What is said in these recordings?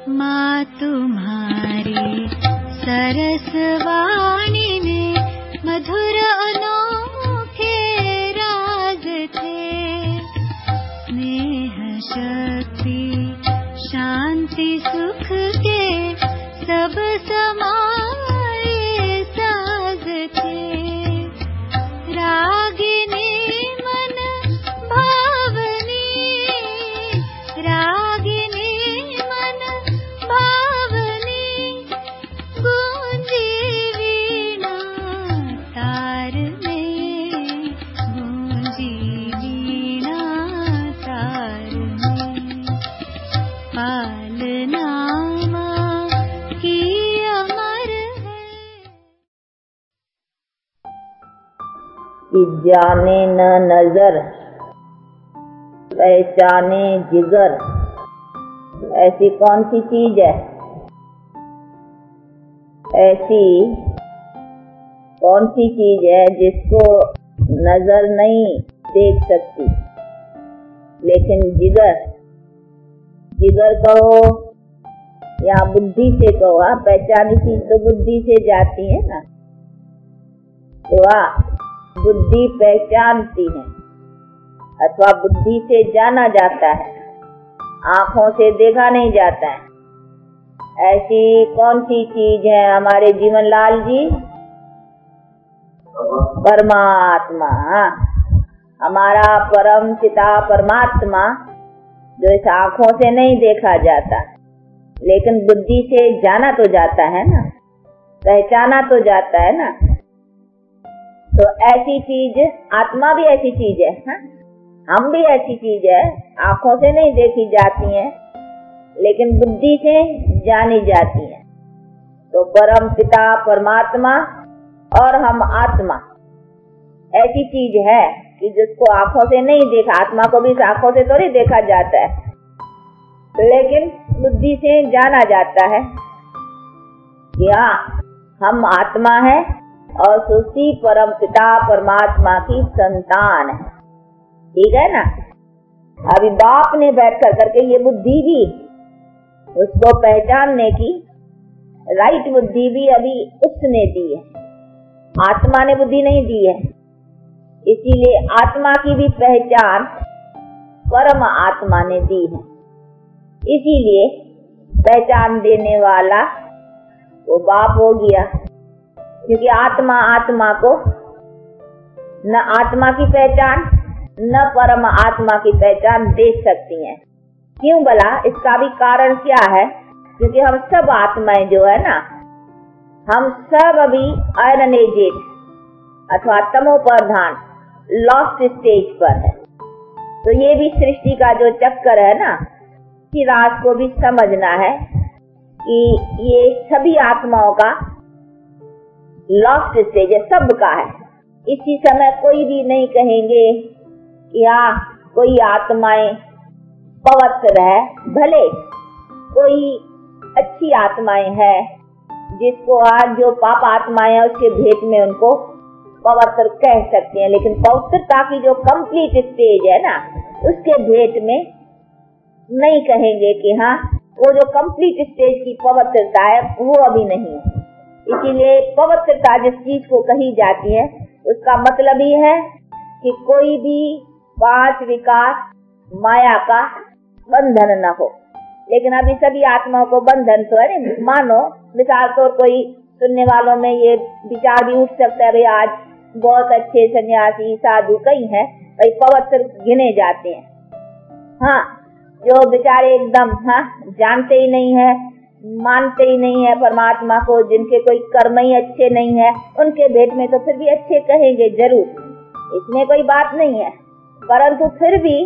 माँ तुम्हारी सरस वाणी में मधुर अनोखे राज थे। स्नेह शक्ति शांति सुख के सब समाये साज थे। रागिनी मन भावनी, रागिनी मन भावनी, गूंजी वीणा तार में, गूंजी वीणा तार में। पालना माँ की अमर है। कि जाने न नजर पहचाने जिगर, ऐसी कौन सी चीज है, ऐसी कौन सी चीज है जिसको नजर नहीं देख सकती, लेकिन जिगर, जिगर कहो या बुद्धि से कहो, पहचानी चीज तो बुद्धि से जाती है ना, तो बुद्धि पहचानती है अथवा बुद्धि से जाना जाता है, आँखों से देखा नहीं जाता है। ऐसी कौन सी चीज है हमारे जीवन लाल जी? परमात्मा, हमारा परम पिता परमात्मा, जो इस आँखों से नहीं देखा जाता लेकिन बुद्धि से जाना तो जाता है ना, पहचाना तो जाता है ना। तो ऐसी चीज, आत्मा भी ऐसी चीज है, हम भी ऐसी चीज है, आँखों से नहीं देखी जाती है लेकिन बुद्धि से जानी जाती है। तो परम पिता परमात्मा और हम आत्मा ऐसी चीज है कि जिसको आँखों से नहीं देखा, आत्मा को भी आँखों से थोड़ी देखा जाता है लेकिन बुद्धि से जाना जाता है कि हाँ हम आत्मा है और उसी परम पिता परमात्मा की संतान है। ठीक है ना। अभी बाप ने बैठ कर करके ये बुद्धि भी, उसको पहचानने की राइट बुद्धि भी अभी उसने दी है, आत्मा ने बुद्धि नहीं दी है। इसीलिए आत्मा की भी पहचान परम आत्मा ने दी है। इसीलिए पहचान देने वाला वो बाप हो गया, क्योंकि आत्मा आत्मा को न आत्मा की पहचान न परम आत्मा की पहचान दे सकती है। क्यों भला? इसका भी कारण क्या है? क्योंकि हम सब आत्माएं जो है ना, हम सब अभी अननेजेड अथवा तमो प्रधान लॉस्ट स्टेज पर है। तो ये भी सृष्टि का जो चक्कर है ना, इसी रात को भी समझना है कि ये सभी आत्माओं का लॉस्ट स्टेज है, सबका है। इसी समय कोई भी नहीं कहेंगे कि हाँ कोई आत्माएं पवित्र है, भले कोई अच्छी आत्माएं है जिसको आज जो पाप आत्माएं है उसके भेद में उनको पवित्र कह सकते हैं, लेकिन पवित्रता की जो कंप्लीट स्टेज है ना, उसके भेद में नहीं कहेंगे कि हाँ वो जो कंप्लीट स्टेज की पवित्रता है वो अभी नहीं है। इसीलिए पवित्रता जिस चीज को कही जाती है उसका मतलब ही है कि कोई भी पांच विकार माया का बंधन न हो। लेकिन अभी सभी आत्माओं को बंधन तो है। मानो मिसाल तौर कोई सुनने वालों में ये विचार भी उठ सकता है, भाई आज बहुत अच्छे सन्यासी साधु कई हैं, भाई पवित्र गिने जाते हैं। हाँ, जो बेचारे एकदम जानते ही नहीं है, मानते ही नहीं है परमात्मा को, जिनके कोई कर्म ही अच्छे नहीं है, उनके भेद में तो फिर भी अच्छे कहेंगे जरूर, इसमें कोई बात नहीं है। परंतु फिर भी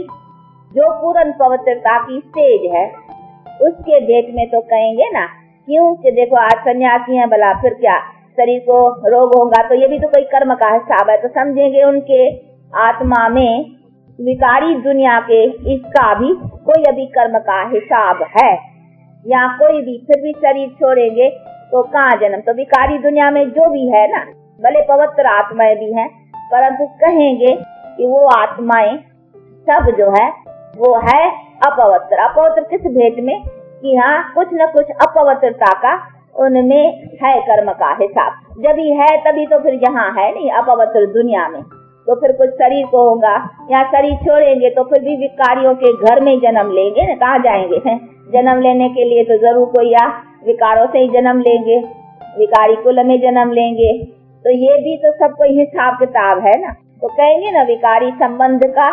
जो पूर्ण पवित्रता की स्टेज है उसके भेद में तो कहेंगे ना। क्यों कि देखो आज सन्यासी हैं, भला फिर क्या शरीर को रोग होगा तो ये भी तो कोई कर्म का हिसाब है, तो समझेंगे उनके आत्मा में विकारी दुनिया के इसका भी कोई अभी कर्म का हिसाब है, या कोई भी फिर भी शरीर छोड़ेंगे तो कहाँ जन्म। तो विकारी दुनिया में जो भी है ना, भले पवित्र आत्माएं भी हैं, परंतु कहेंगे कि वो आत्माएं सब जो है वो है अपवित्र। अपवित्र किस भेद में कि हाँ कुछ न कुछ अपवित्रता का उनमें है कर्म का हिसाब। जब ही है तभी तो फिर यहाँ है नहीं अपवित्र दुनिया में, तो फिर कुछ शरीर को होगा, या शरीर छोड़ेंगे तो फिर भी विकारियों के घर में जन्म लेंगे न, कहाँ जाएंगे हैं? जन्म लेने के लिए तो जरूर कोई या विकारों से ही जन्म लेंगे, विकारी कुल में जन्म लेंगे। तो ये भी तो सब कोई हिसाब किताब है ना। तो कहेंगे ना विकारी संबंध का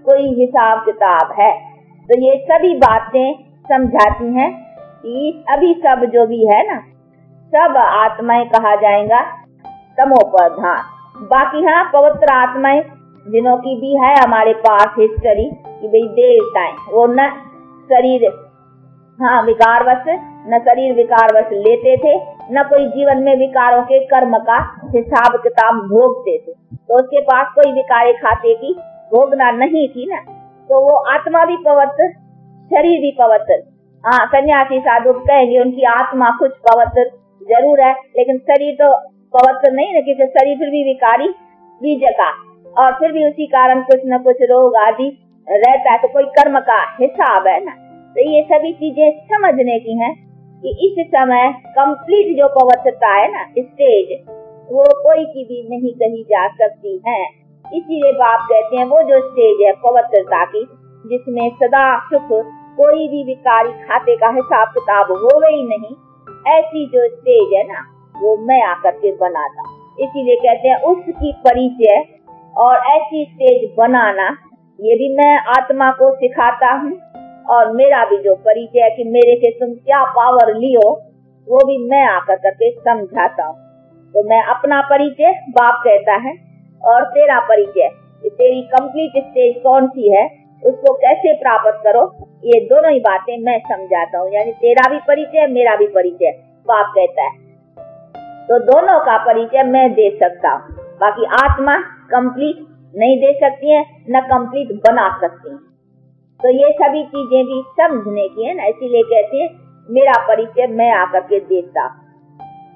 कोई हिसाब किताब है। तो ये सभी बातें समझाती हैं कि अभी सब जो भी है ना सब आत्माएं कहा जाएगा तमोप्रधान। बाकी हाँ पवित्र आत्माएं जिनों की भी है हमारे पास हिस्ट्री कि भाई देवताएं वो न शरीर हाँ विकारवश न शरीर विकारवश लेते थे, न कोई जीवन में विकारों के कर्म का हिसाब किताब भोगते थे। तो उसके पास कोई विकारे खाते की भोगना नहीं थी ना। तो वो आत्मा भी पवित्र, शरीर भी पवित्र। हाँ सन्यासी साधु कहेंगे उनकी आत्मा कुछ पवित्र जरूर है, लेकिन शरीर तो पवित्र नहीं ना, क्योंकि शरीर फिर भी विकारी बीज का, और फिर भी उसी कारण कुछ न कुछ रोग आदि रहता है। तो कोई कर्म का हिसाब है ना। तो ये सभी चीजें समझने की हैं कि इस समय कंप्लीट जो पवित्रता है ना स्टेज, वो कोई की भी नहीं कही जा सकती है। इसीलिए बाप कहते हैं वो जो स्टेज है पवित्रता की, जिसमें सदा सुख कोई भी विकारी खाते का हिसाब किताब होगा ही नहीं, ऐसी जो स्टेज है ना वो मैं आकर के बनाता। इसीलिए कहते हैं उसकी परिचय और ऐसी स्टेज बनाना ये भी मैं आत्मा को सिखाता हूँ, और मेरा भी जो परिचय है कि मेरे से तुम क्या पावर लियो वो भी मैं आकर करके समझाता हूँ। तो मैं अपना परिचय बाप कहता है और तेरा परिचय, तेरी कंप्लीट स्टेज कौन सी है उसको कैसे प्राप्त करो, ये दोनों ही बातें मैं समझाता हूँ। यानी तेरा भी परिचय मेरा भी परिचय बाप कहता है। तो दोनों का परिचय मैं दे सकता हूँ, बाकी आत्मा कंप्लीट नहीं दे सकती है न कंप्लीट बना सकती है। तो ये सभी चीजें भी समझने की है ना, इसीलिए कहते हैं मेरा परिचय मैं आकर के देता।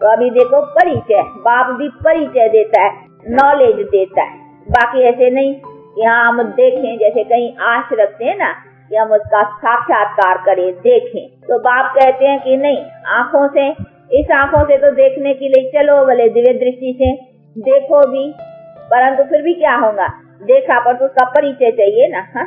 तो अभी देखो परिचय, बाप भी परिचय देता है, नॉलेज देता है। बाकी ऐसे नहीं कि हाँ हम देखें, जैसे कहीं आश रखते हैं ना कि हम उसका साक्षात्कार करें देखें। तो बाप कहते हैं कि नहीं, आँखों से, इस आँखों से तो देखने के लिए चलो भले दिव्य दृष्टि से देखो भी, परंतु फिर भी क्या होगा, देखा पर तो उसका परिचय चाहिए ना। हाँ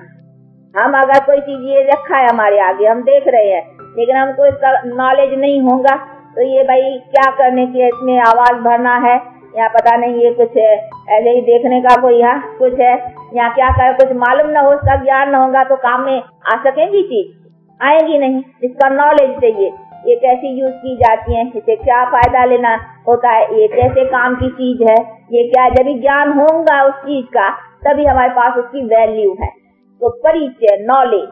हम अगर कोई चीज ये रखा है हमारे आगे हम देख रहे हैं, लेकिन हमको इसका नॉलेज नहीं होगा तो ये भाई क्या करने की, इसमें आवाज भरना है या पता नहीं ये कुछ है, ऐसे ही देखने का कोई यहाँ कुछ है या क्या करे, कुछ मालूम न हो, उसका ज्ञान न होगा तो काम में आ सकेंगी चीज, आएंगी नहीं। इसका नॉलेज चाहिए, ये कैसी यूज की जाती है, इसे क्या फायदा लेना होता है, ये कैसे काम की चीज है, ये क्या है। जब ज्ञान होगा उस चीज का तभी हमारे पास उसकी वैल्यू है। तो परिचय नॉलेज,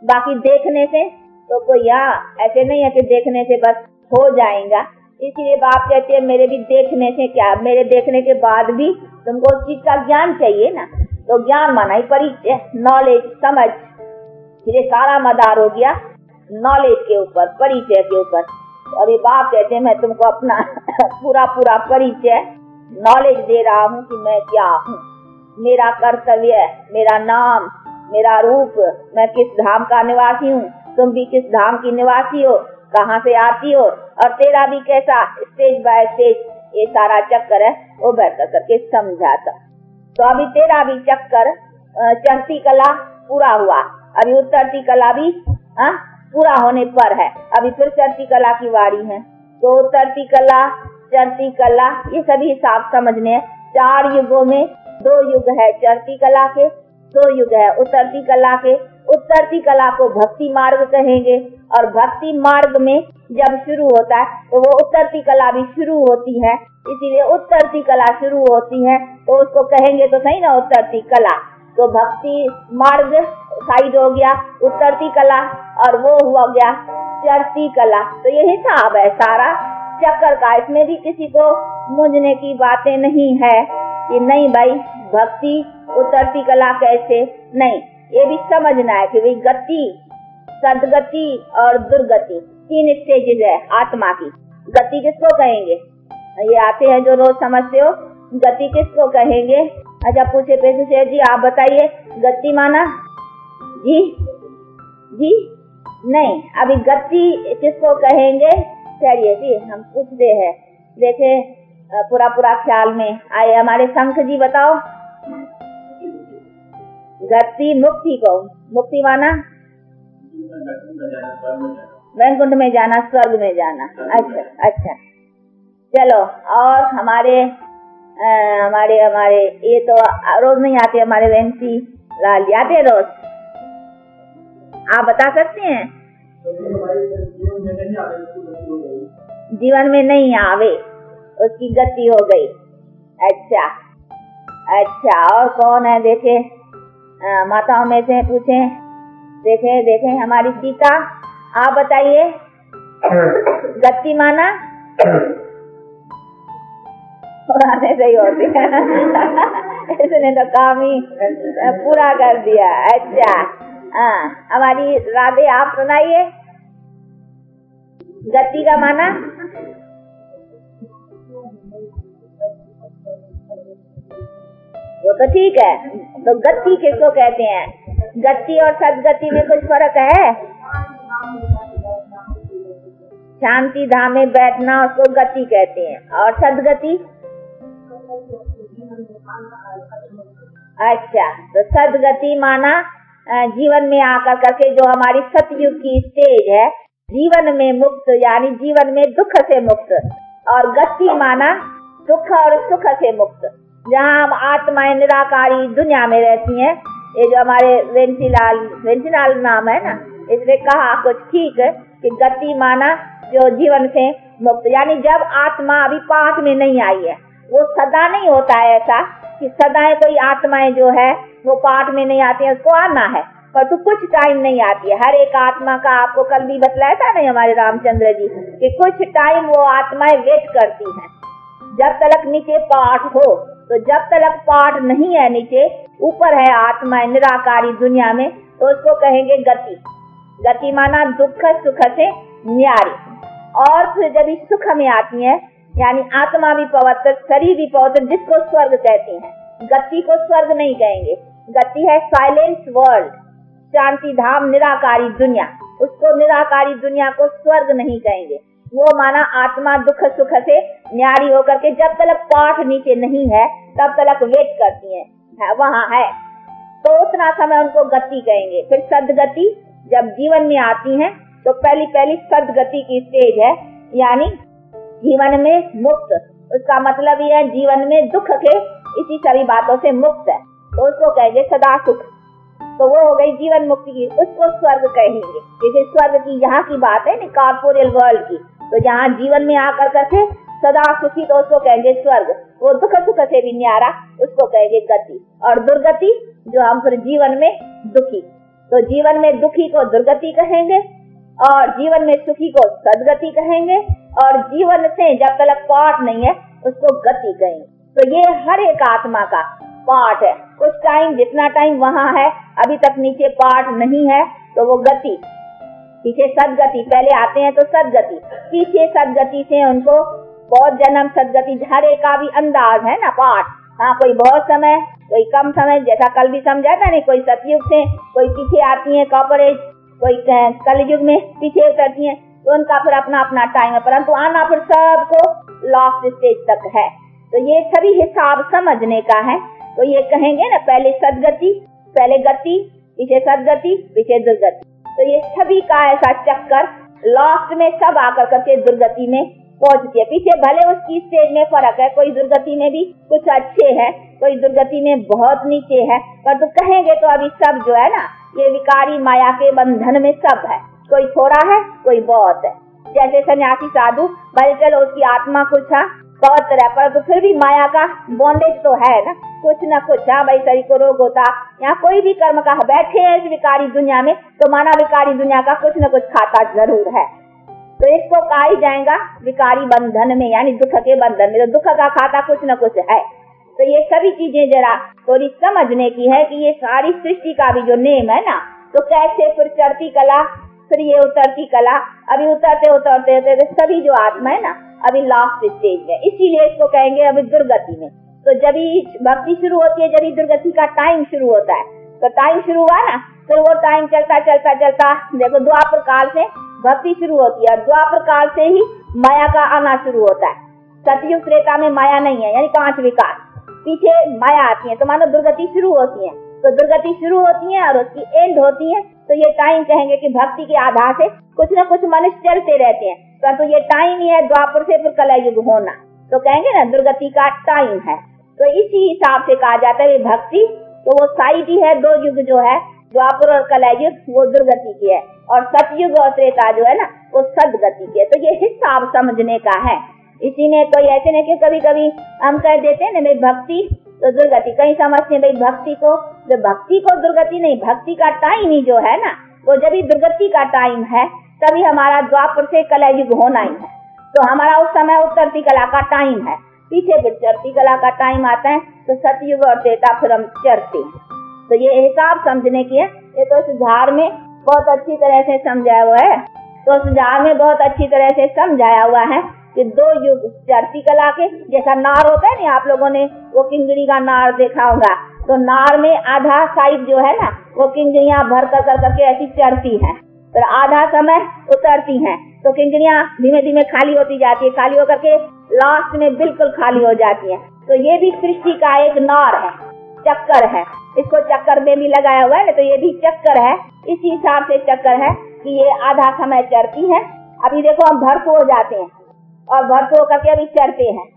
बाकी देखने से तो कोई यहाँ ऐसे नहीं है कि देखने से बस हो जाएगा। इसीलिए बाप कहते हैं मेरे भी देखने से क्या, मेरे देखने के बाद भी तुमको उस चीज का ज्ञान चाहिए ना। तो ज्ञान माना ही परिचय, नॉलेज, समझ, ये सारा मदार हो गया नॉलेज के ऊपर, परिचय के ऊपर। तो अभी बाप कहते हैं मैं तुमको अपना पूरा पूरा परिचय नॉलेज दे रहा हूँ कि मैं क्या हूँ, मेरा कर्तव्य, मेरा नाम, मेरा रूप, मैं किस धाम का निवासी हूँ, तुम भी किस धाम की निवासी हो, कहाँ से आती हो, और तेरा भी कैसा स्टेज बाय स्टेज ये सारा चक्कर है वो बैठ करके समझाता। तो अभी तेरा भी चक्कर चढ़ती कला पूरा हुआ, अभी उतरती कला भी पूरा होने पर है, अभी फिर चढ़ती कला की वारी है। तो उतरती कला, चढ़ती कला, ये सभी हिसाब समझने हैं। 4 युगों में 2 युग है चढ़ती कला के, 2 युग है उतरती कला के। उतरती कला को भक्ति मार्ग कहेंगे, और भक्ति मार्ग में जब शुरू होता है तो वो उतरती कला भी शुरू होती है, इसीलिए उतरती कला शुरू होती है तो उसको कहेंगे तो सही ना उतरती कला। तो भक्ति मार्ग साइड हो गया उतरती कला, और वो हुआ गया चढ़ती कला। तो ये हिसाब है सारा चक्कर का, इसमें भी किसी को मूंझने की बातें नहीं है कि नहीं भाई भक्ति उतरती कला कैसे, नहीं, ये भी समझना है कि भाई गति, सदगति और दुर्गति 3 स्टेजेस है आत्मा की। गति किसको कहेंगे, ये आते हैं जो रोज समझते हो, गति किसको कहेंगे। अच्छा पूछे पेशे जी आप बताइए गति माना, जी जी नहीं, अभी गति किसको कहेंगे? चलिए जी हम पूछते हैं, देखे पूरा ख्याल में आए। हमारे शंख जी बताओ, गति मुक्ति को, मुक्ति माना वैकुंठ में जाना, स्वर्ग में जाना। अच्छा चलो, और हमारे ये तो रोज नहीं आते, हमारे वेंसी लाल आते रोज, आप बता सकते हैं? जीवन में नहीं आवे, उसकी गति हो गई। अच्छा, और कौन है? देखे माताओं में से पूछे, देखे हमारी सीता, आप बताइए गति माना? पुराने सही होती है इसने तो काम ही पूरा कर दिया। अच्छा हमारी राधे आप सुनाइए, गति का माना? वो तो ठीक है, तो गति किसको कहते हैं? गति और सदगति में कुछ फर्क है? शांति धाम में बैठना उसको गति कहते हैं, और सदगति? अच्छा, तो सदगति माना जीवन में आकर करके जो हमारी सतयुग की स्टेज है, जीवन में मुक्त यानी जीवन में दुख से मुक्त, और गति माना दुख और सुख से मुक्त, जहाँ हम आत्माएं निराकारी दुनिया में रहती हैं। ये जो हमारे वेंसीलाल नाम है ना, इसने कहा कुछ ठीक है कि गति माना जो जीवन से मुक्त, यानी जब आत्मा अभी पाठ में नहीं आई है, वो सदा नहीं होता है ऐसा कि सदाएं कोई आत्माएं जो है वो पाठ में नहीं आती है, उसको आना है, पर तो कुछ टाइम नहीं आती है। हर एक आत्मा का आपको कल भी बतलाया था नहीं हमारे रामचंद्र जी कि कुछ टाइम वो आत्माएं वेट करती हैं जब तक नीचे पाठ हो। तो जब तक पाठ नहीं है नीचे, ऊपर है आत्माएं निराकारी दुनिया में, तो उसको कहेंगे गति। गति माना दुख सुख से न्यारी। और फिर जब इस सुख में आती है, यानी आत्मा भी पवित्र, शरीर भी पवित्र, जिसको स्वर्ग कहते हैं। गति को स्वर्ग नहीं कहेंगे, गति है साइलेंस वर्ल्ड, शांति धाम, निराकारी दुनिया। उसको निराकारी दुनिया को स्वर्ग नहीं कहेंगे। वो माना आत्मा दुख सुख से न्यारी होकर के जब तक पाठ नीचे नहीं है तब तक वेट करती है वहाँ है, तो उतना समय उनको गति कहेंगे। फिर सदगति जब जीवन में आती है तो पहली सदगति की स्टेज है, यानी जीवन में मुक्त। उसका मतलब ये है जीवन में दुख के इसी सभी बातों से मुक्त है, तो उसको कहेंगे सदा सुख। तो वो हो गई जीवन मुक्ति की, उसको स्वर्ग कहेंगे। जैसे स्वर्ग की यहाँ की बात है न, कॉर्पोरियल वर्ल्ड की, तो जहाँ जीवन में आकर करके सदा सुखी, तो उसको कहेंगे स्वर्ग। वो दुख सुख से भी न्यारा, उसको कहेंगे गति। और दुर्गति जो हम फिर जीवन में दुखी, तो जीवन में दुखी को दुर्गति कहेंगे, और जीवन में सुखी को सदगति कहेंगे, और जीवन से जब तक पाठ नहीं है उसको गति कहेंगे। तो ये हर एक आत्मा का पाठ है। कुछ टाइम, जितना टाइम वहाँ है अभी तक नीचे पाठ नहीं है, तो वो गति, पीछे सदगति, पहले आते हैं तो सदगति, पीछे सदगति से उनको बहुत जन्म सदगति, हर एक का भी अंदाज है ना पाठ। हाँ, कोई बहुत समय, कोई कम समय, जैसा कल भी समझा था नहीं, कोई सतयुग से, कोई पीछे आती है कॉर्पोरेट, कोई कलयुग में पीछे उतरती है, तो उनका फिर अपना अपना टाइम है, परंतु आना फिर सबको लास्ट स्टेज तक है। तो ये सभी हिसाब समझने का है। तो ये कहेंगे ना, पहले सदगति, पहले गति, पीछे सदगति, पीछे दुर्गति। तो ये सभी का ऐसा चक्कर लास्ट में सब आकर करके दुर्गति में पहुंचती है। पीछे भले उसकी स्टेज में फर्क है, कोई दुर्गति में भी कुछ अच्छे है, कोई दुर्गति में बहुत नीचे है, पर तो कहेंगे तो अभी सब जो है ना, ये विकारी माया के बंधन में सब है, कोई थोड़ा है, कोई बहुत है। जैसे सन्यासी साधु, भले चलो उसकी आत्मा कुछ है पवित्र है, पर तो फिर भी माया का बॉन्डेज तो है ना, कुछ न कुछ। हाँ भाई, शरीर को रोग होता, यहाँ कोई भी कर्म का बैठे है इस विकारी दुनिया में, तो माना विकारी दुनिया का कुछ न कुछ खाता जरूर है। तो इसको कहा ही जाएगा विकारी बंधन में, यानी दुख के बंधन में, तो दुख का खाता कुछ न कुछ है। तो ये सभी चीजें जरा थोड़ी समझने की है कि ये सारी सृष्टि का भी जो नेम है ना, तो कैसे फिर चढ़ती कला, फिर ये उतरती कला, अभी उतरते उतरते सभी जो आत्मा है ना अभी लास्ट स्टेज में, इसीलिए इसको कहेंगे अभी दुर्गति में। तो जब भक्ति शुरू होती है, जब दुर्गति का टाइम शुरू होता है, तो टाइम शुरू हुआ ना, फिर वो टाइम चलता चलता चलता देखो द्वापर काल से भक्ति शुरू होती है और द्वापर काल से ही माया का आना शुरू होता है। सतयुग त्रेता में माया नहीं है, यानी 5 विकार, पीछे माया आती है। तो मानो दुर्गति शुरू होती है, तो दुर्गति शुरू होती है और उसकी एंड होती है। तो ये टाइम कहेंगे कि भक्ति के आधार से कुछ न कुछ मनुष्य चलते रहते हैं, परंतु ये टाइम ही है द्वापर से फिर कलयुग होना, तो कहेंगे ना दुर्गति का टाइम है। तो इसी हिसाब से कहा जाता है भक्ति तो वो साइड ही है, 2 युग जो है द्वापर और कलयुग वो दुर्गति की है और सतयुग और त्रेता जो है ना वो सदगति की है। तो ये हिसाब समझने का है। इसी में कोई ऐसे नहीं कि कभी कभी हम कह देते हैं ना भाई भक्ति तो दुर्गति, कहीं समझते हैं भाई भक्ति को दुर्गति नहीं, भक्ति का टाइम ही जो है ना वो जब भी दुर्गति का टाइम है तभी हमारा द्वापर से कलयुग होना ही है। तो हमारा उस समय उत्तरती कला का टाइम है, पीछे फिर चढ़ती कला का टाइम आता है। तो सतयुग और त्रेता फिर हम चढ़ते हैं। तो ये हिसाब समझने की है। ये तो इस झाड़ में बहुत अच्छी तरह से समझाया हुआ है। तो उस झाड़ में बहुत अच्छी तरह से समझाया हुआ है कि 2 युग चढ़ती कला के, जैसा नार होता है ना, आप लोगों ने वो किंगड़ी का नार देखा होगा। तो नार में आधा साइड जो है ना वो किंगड़ियां भर कर करके ऐसी चढ़ती है, फिर आधा समय उतरती हैं। तो किंगड़ियां धीमे धीमे खाली होती जाती है, खाली होकर के लास्ट में बिल्कुल खाली हो जाती है। तो ये भी सृष्टि का एक नार है, चक्कर है, इसको चक्कर में भी लगाया हुआ है ना, तो ये भी चक्कर है। इसी हिसाब से चक्कर है कि ये आधा समय चढ़ती है। अभी देखो हम भरपूर हो जाते हैं और भरपूर करके अभी चढ़ते हैं,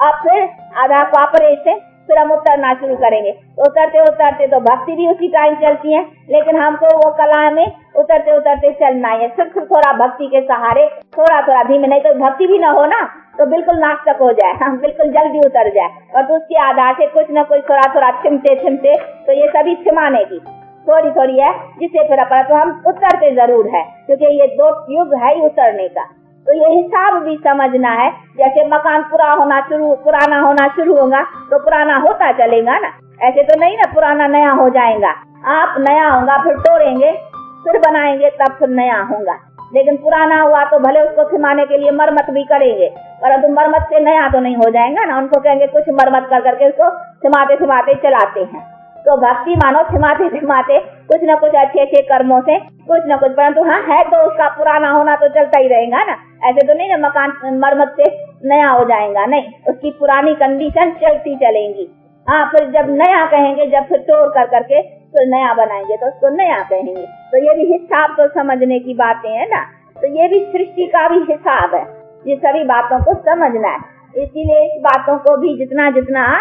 अब फिर आधा क्वापरेट से फिर हम उतरना शुरू करेंगे। तो उतरते उतरते तो भक्ति भी उसी टाइम चलती है, लेकिन हमको वो कला में उतरते उतरते चलना है, सिर्फ थोड़ा भक्ति के सहारे, थोड़ा थोड़ा धीमे, नहीं तो भक्ति भी न हो ना तो बिल्कुल नास्तिक हो जाए, हम बिल्कुल जल्दी उतर जाए। और तो उसके आधार से कुछ न कुछ थोड़ा थोड़ा छिमते छिमते, तो ये सभी छिमाने की थोड़ी थोड़ी है जिससे फिर अपना तो हम उतरते जरूर है, क्योंकि ये 2 युग है ही उतरने का। तो ये हिसाब भी समझना है। जैसे मकान पुराना होना शुरू होगा तो पुराना होता चलेगा ना, ऐसे तो नहीं ना पुराना नया हो जाएगा। आप नया होगा फिर तोड़ेंगे फिर बनाएंगे तब फिर नया होगा, लेकिन पुराना हुआ तो भले उसको थिमाने के लिए मरम्मत भी करेंगे, परंतु मरम्मत से नया तो नहीं हो जाएगा ना। उनको कहेंगे कुछ मरम्मत कर करके उसको थिमाते थिमाते चलाते हैं। तो भक्ति मानो थिमाते थिमाते कुछ न कुछ अच्छे अच्छे कर्मों से कुछ न कुछ, परंतु हाँ है तो उसका पुराना होना तो चलता ही रहेगा ना। ऐसे तो नहीं ना मकान मरम्मत से नया हो जाएगा, नहीं, उसकी पुरानी कंडीशन चलती चलेंगी। हाँ, फिर जब नया कहेंगे, जब फिर तोड़ कर करके तो नया बनाएंगे तो उसको नया कहेंगे। तो ये भी हिसाब तो समझने की बातें है ना। तो ये भी सृष्टि का भी हिसाब है, ये सभी बातों को समझना है। इसीलिए इस बातों को भी जितना जितना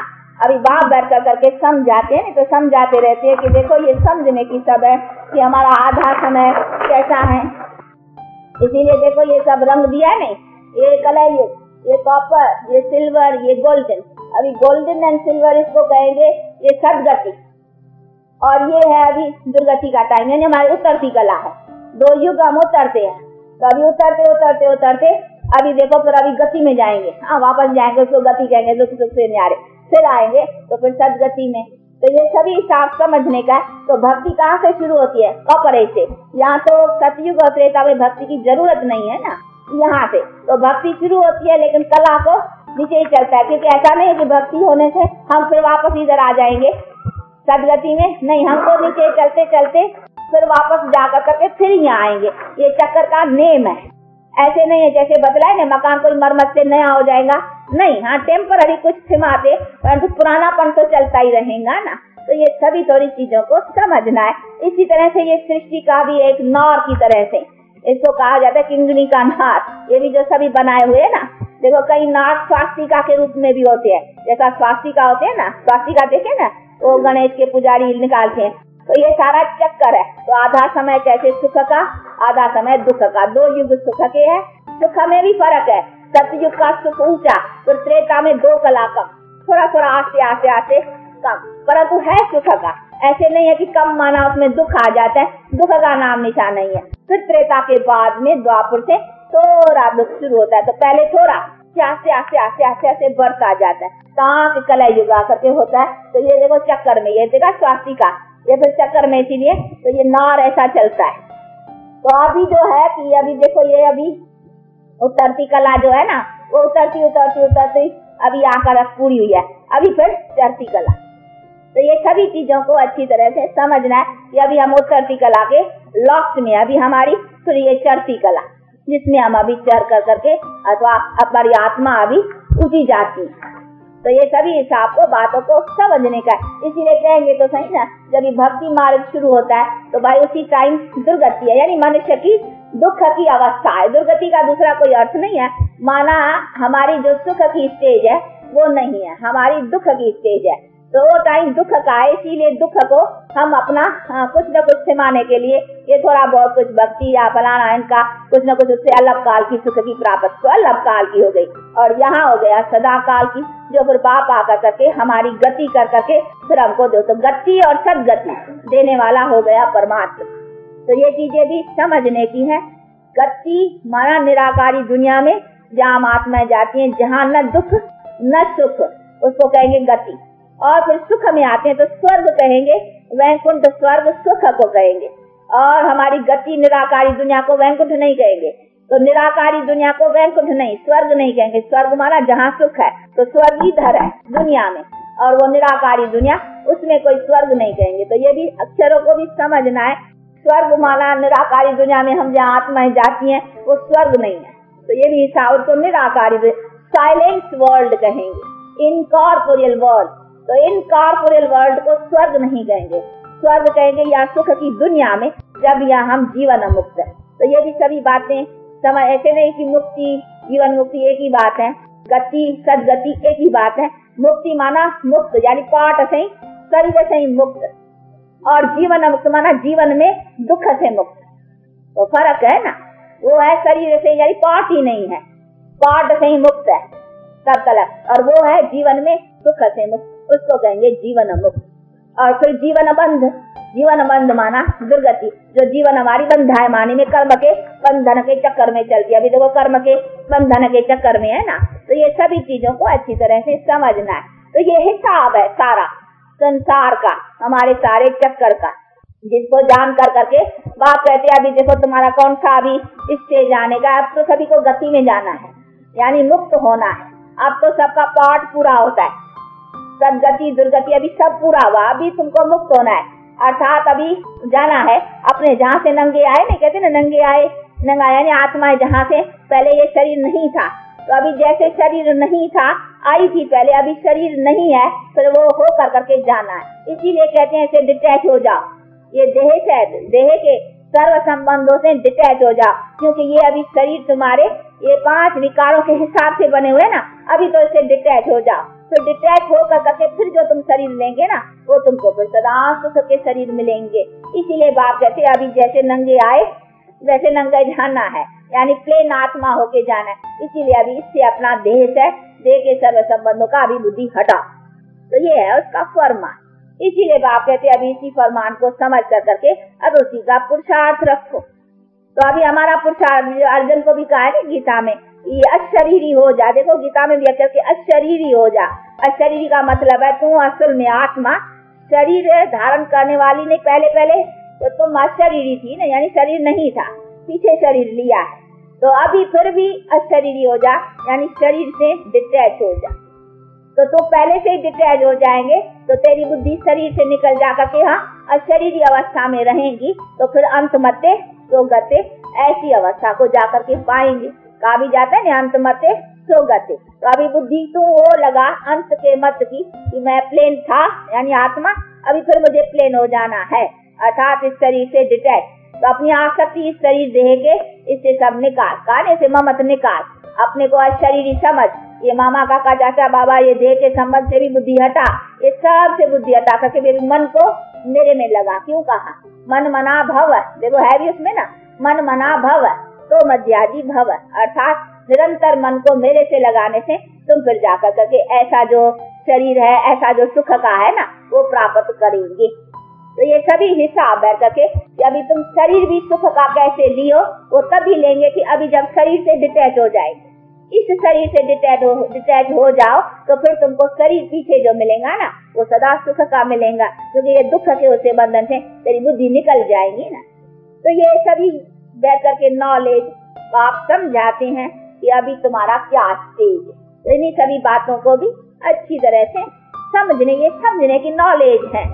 अभी बाप बैठ कर करके समझाते हैं तो समझाते रहते हैं कि देखो ये समझने की सब है कि हमारा आधा समय कैसा है। इसीलिए देखो ये सब रंग दिया नहीं, ये कलयुग, ये कॉपर, ये सिल्वर, ये गोल्डन। अभी गोल्डन एंड सिल्वर इसको कहेंगे ये सदगति, और ये है अभी दुर्गति का टाइम, यानी हमारी उतरती कला है। 2 युग हम उतरते हैं, तो अभी उतरते उतरते उतरते अभी देखो फिर अभी गति में जाएंगे, वापस जाएंगे, उसको गति कहेंगे, दुख सुख से न्यारे, फिर आएंगे तो फिर सदगति में। तो ये सभी हिसाब समझने का। तो भक्ति कहाँ से शुरू होती है? कॉपरेट से। यहाँ तो सतयुग और त्रेता में भक्ति की जरूरत नहीं है ना, यहाँ से तो भक्ति शुरू होती है, लेकिन कला को नीचे ही चलता है, क्योंकि ऐसा नहीं है कि भक्ति होने से हम फिर वापस इधर आ जाएंगे सदगति में, नहीं, हमको नीचे चलते चलते फिर वापस जाकर करके फिर यहाँ आएंगे। ये चक्कर का नेम है, ऐसे नहीं है जैसे बतलाए ना मकान कोई मरम्मत से नया हो जाएगा, नहीं, हाँ टेम्पररी कुछ थिमाते, परंतु पुरानापन तो चलता ही रहेगा ना। तो ये सभी थोड़ी चीजों को समझना है। इसी तरह से ये सृष्टि का भी एक नार की तरह से इसको कहा जाता है, किंगनी का नार। ये भी जो सभी बनाए हुए है ना, देखो कई नार स्वास्तिका के रूप में भी होते हैं, जैसा स्वास्तिका होते हैं ना, स्वास्तिका देखे ना वो गणेश के पुजारी निकालते हैं। तो ये सारा चक्कर है। तो आधा समय कैसे सुख का, आधा समय दुख का, 2 युग सुख के है। सुख में भी फर्क है, सतयुग का सुख ऊंचा, फिर त्रेता में 2 कला कम, थोड़ा थोड़ा आस्ते आस्ते आस्ते कम, परंतु है सुख का। ऐसे नहीं है कि कम माना उसमें दुख आ जाता है, दुख का नाम निशान नहीं है। फिर त्रेता के बाद में द्वापर से थोड़ा दुख शुरू होता है, तो पहले थोड़ा आस्ते आस्ते आस्ते आस्ते आस्ते बढ़ता जाता है, ताक कलयुग करके होता है। तो ये देखो चक्कर में, ये देखा स्वास्तिका, ये फिर चक्कर में, इसीलिए तो ये नार ऐसा चलता है। तो अभी जो है कि अभी देखो ये अभी उतरती कला जो है ना, वो उतरती उतरती उतरती अभी आकर पूरी हुई है। अभी फिर चढ़ती कला, तो ये सभी चीजों को अच्छी तरह से समझना है कि अभी हम वो चढ़ती कला के लॉस्ट में, अभी हमारी ये चढ़ती कला जिसमें हम अभी चढ़ कर करके अथवा हमारी आत्मा अभी ऊंची जाती है। तो ये सभी हिसाब को बातों को समझने का है। इसीलिए कहेंगे तो सही ना, जब ये भक्ति मार्ग शुरू होता है तो भाई उसी टाइम दुर्गति है, यानी मनुष्य की दुख की अवस्था है। दुर्गति का दूसरा कोई अर्थ नहीं है, माना हमारी जो सुख की स्टेज है वो नहीं है, हमारी दुख की स्टेज है। तो वो टाइम दुख का है, इसीलिए दुख को हम अपना कुछ न कुछ सिमाने के लिए ये थोड़ा बहुत कुछ भक्ति या फलाना इनका कुछ न कुछ उससे अलग काल की सुख की प्राप्त तो अलग काल की हो गई, और यहाँ हो गया सदा काल की, जो फिर बाप आकर करके हमारी गति कर करके फिर हमको दो। तो गति और सदगति देने वाला हो गया परमात्मा। तो ये चीजें भी समझने की है। गति माना निराकारी दुनिया में जहाँ आत्माएं जाती हैं, जहाँ न दुख न सुख, उसको कहेंगे गति। और फिर सुख में आते हैं तो स्वर्ग कहेंगे, वैकुंठ स्वर्ग सुख को कहेंगे। और हमारी गति निराकारी दुनिया को वैकुंठ नहीं कहेंगे, तो निराकारी दुनिया को वैकुंठ नहीं, स्वर्ग नहीं कहेंगे। स्वर्ग माना जहाँ सुख है, तो स्वर्ग इधर है दुनिया में, और वो निराकारी दुनिया उसमें कोई स्वर्ग नहीं कहेंगे। तो ये भी अक्षरों को भी समझना है। स्वर्ग माना निराकारी दुनिया में हम जहाँ आत्माएं जाती हैं वो स्वर्ग नहीं है, तो ये भी हिसाब को निराकारी साइलेंस वर्ल्ड कहेंगे, इनकॉर्पोरियल वर्ल्ड। तो इनकॉर्पोरियल वर्ल्ड को स्वर्ग नहीं कहेंगे, स्वर्ग कहेंगे या सुख की दुनिया में जब यहाँ हम जीवन मुक्त है। तो ये भी सभी बातें समझ, ऐसे नहीं कि मुक्ति जीवन मुक्ति एक ही बात है, गति सदगति एक ही बात है। मुक्ति माना मुक्त यानी पाठ से शरीर से ही मुक्त, और जीवन मुक्त माना जीवन में दुख से मुक्त। तो फर्क है ना, वो है शरीर से यानी पाठ ही नहीं है, पाठ से ही मुक्त है सब तलक, और वो है जीवन में दुख से मुक्त, उसको कहेंगे जीवन मुक्त। और फिर जीवन बंध, जीवन बंध माना दुर्गति, जो जीवन हमारी बंधा है माने में कर्म के बंधन के चक्कर में चलती है। अभी देखो कर्म के बंधन के चक्कर में है ना, तो ये सभी चीजों को अच्छी तरह से समझना है। तो ये हिसाब है सारा संसार का, हमारे सारे चक्कर का, जिसको जान कर करके बाप कहते हैं अभी देखो तुम्हारा कौन सा अभी स्टेज आने का, अब तो सभी को गति में जाना है यानी मुक्त होना है। अब तो सबका पाठ पूरा होता है, सदगति दुर्गति अभी सब पूरा हुआ, अभी तुमको मुक्त होना है। अर्थात अभी जाना है अपने जहाँ से नंगे आए, नहीं कहते ना नंगे आए नंगा, यानी आत्माएं जहाँ से पहले ये शरीर नहीं था, तो अभी जैसे शरीर नहीं था आई थी पहले, अभी शरीर नहीं है, फिर वो हो कर करके जाना है। इसीलिए कहते हैं इसे डिटैच हो जाओ, ये देह से देह के सर्व संबंधों से डिटैच हो जाओ, क्योंकि ये अभी शरीर तुम्हारे ये 5 विकारों के हिसाब से बने हुए ना, अभी तो इससे डिटैच हो जाओ। तो डिटैच होकर करके फिर जो तुम शरीर लेंगे ना, वो तुमको फिर सदा सुख के शरीर मिलेंगे। इसीलिए बाप कहते अभी जैसे नंगे आए वैसे नंगे जाना है, यानी प्लेन आत्मा होके जाना है। इसीलिए अभी इससे अपना देह से देह के सर्व संबंधों का अभी बुद्धि हटा, तो ये है उसका फरमान। इसीलिए बाप कहते अभी इसी फरमान को समझ कर करके अब उसी का पुरुषार्थ रखो। तो अभी हमारा पुरुषार्थ अर्जुन को भी कहा है गीता में, ये अशरीरी हो जा। देखो गीता में भी करके अशरीरी हो जा। अशरीरी का मतलब है तू असल में आत्मा शरीर धारण करने वाली नहीं, पहले तो तुम अशरीरी थी ना, यानी शरीर नहीं था, पीछे शरीर लिया है। तो अभी फिर भी अशरीरी हो जा, यानी शरीर से डिटैच हो जा। तो तू पहले से ही डिटैच हो जाएंगे तो तेरी बुद्धि शरीर से निकल जा करके हाँ अशरीरी अवस्था में रहेंगी, तो फिर अंत मते तो गते ऐसी अवस्था को जाकर के पाएंगे। कहा भी जाता है ना अंत मते तो गते। तो अभी बुद्धि तू वो लगा अंत के मत की कि मैं प्लेन था यानी आत्मा, अभी फिर मुझे प्लेन हो जाना है, अर्थात इस शरीर से डिटैच। तो अपनी आसक्ति इस शरीर देह के इससे सब निकाल, काने से ममत निकाल, अपने को अशरीरी समझ। ये मामा काका चाचा बाबा ये देह के संबंध से भी बुद्धि हटा, ये सब से बुद्धि हटा करके मेरे मन को मेरे में लगा। क्यों कहा मन मना भव, देखो है भी उसमें ना, मन मना भव तो मध्याजी भव, अर्थात निरंतर मन को मेरे से लगाने से तुम फिर जाकर करके ऐसा जो शरीर है, ऐसा जो सुख का है ना, वो प्राप्त करेंगे। तो ये सभी हिसाब है करके कि अभी तुम शरीर भी सुख का कैसे लियो, वो तभी लेंगे कि अभी जब शरीर से डिटैच हो जाएंगे। इस शरीर से डिटैच हो जाओ तो फिर तुमको शरीर पीछे जो मिलेगा ना, वो सदा सुख का मिलेगा, क्योंकि ये दुख के उसे बंधन से तेरी बुद्धि निकल जाएगी ना। तो ये सभी बैठ करके नॉलेज आप समझाते हैं कि अभी तुम्हारा क्या स्टेज है। तो इन्हीं सभी बातों को भी अच्छी तरह से समझने, ये समझने की नॉलेज है,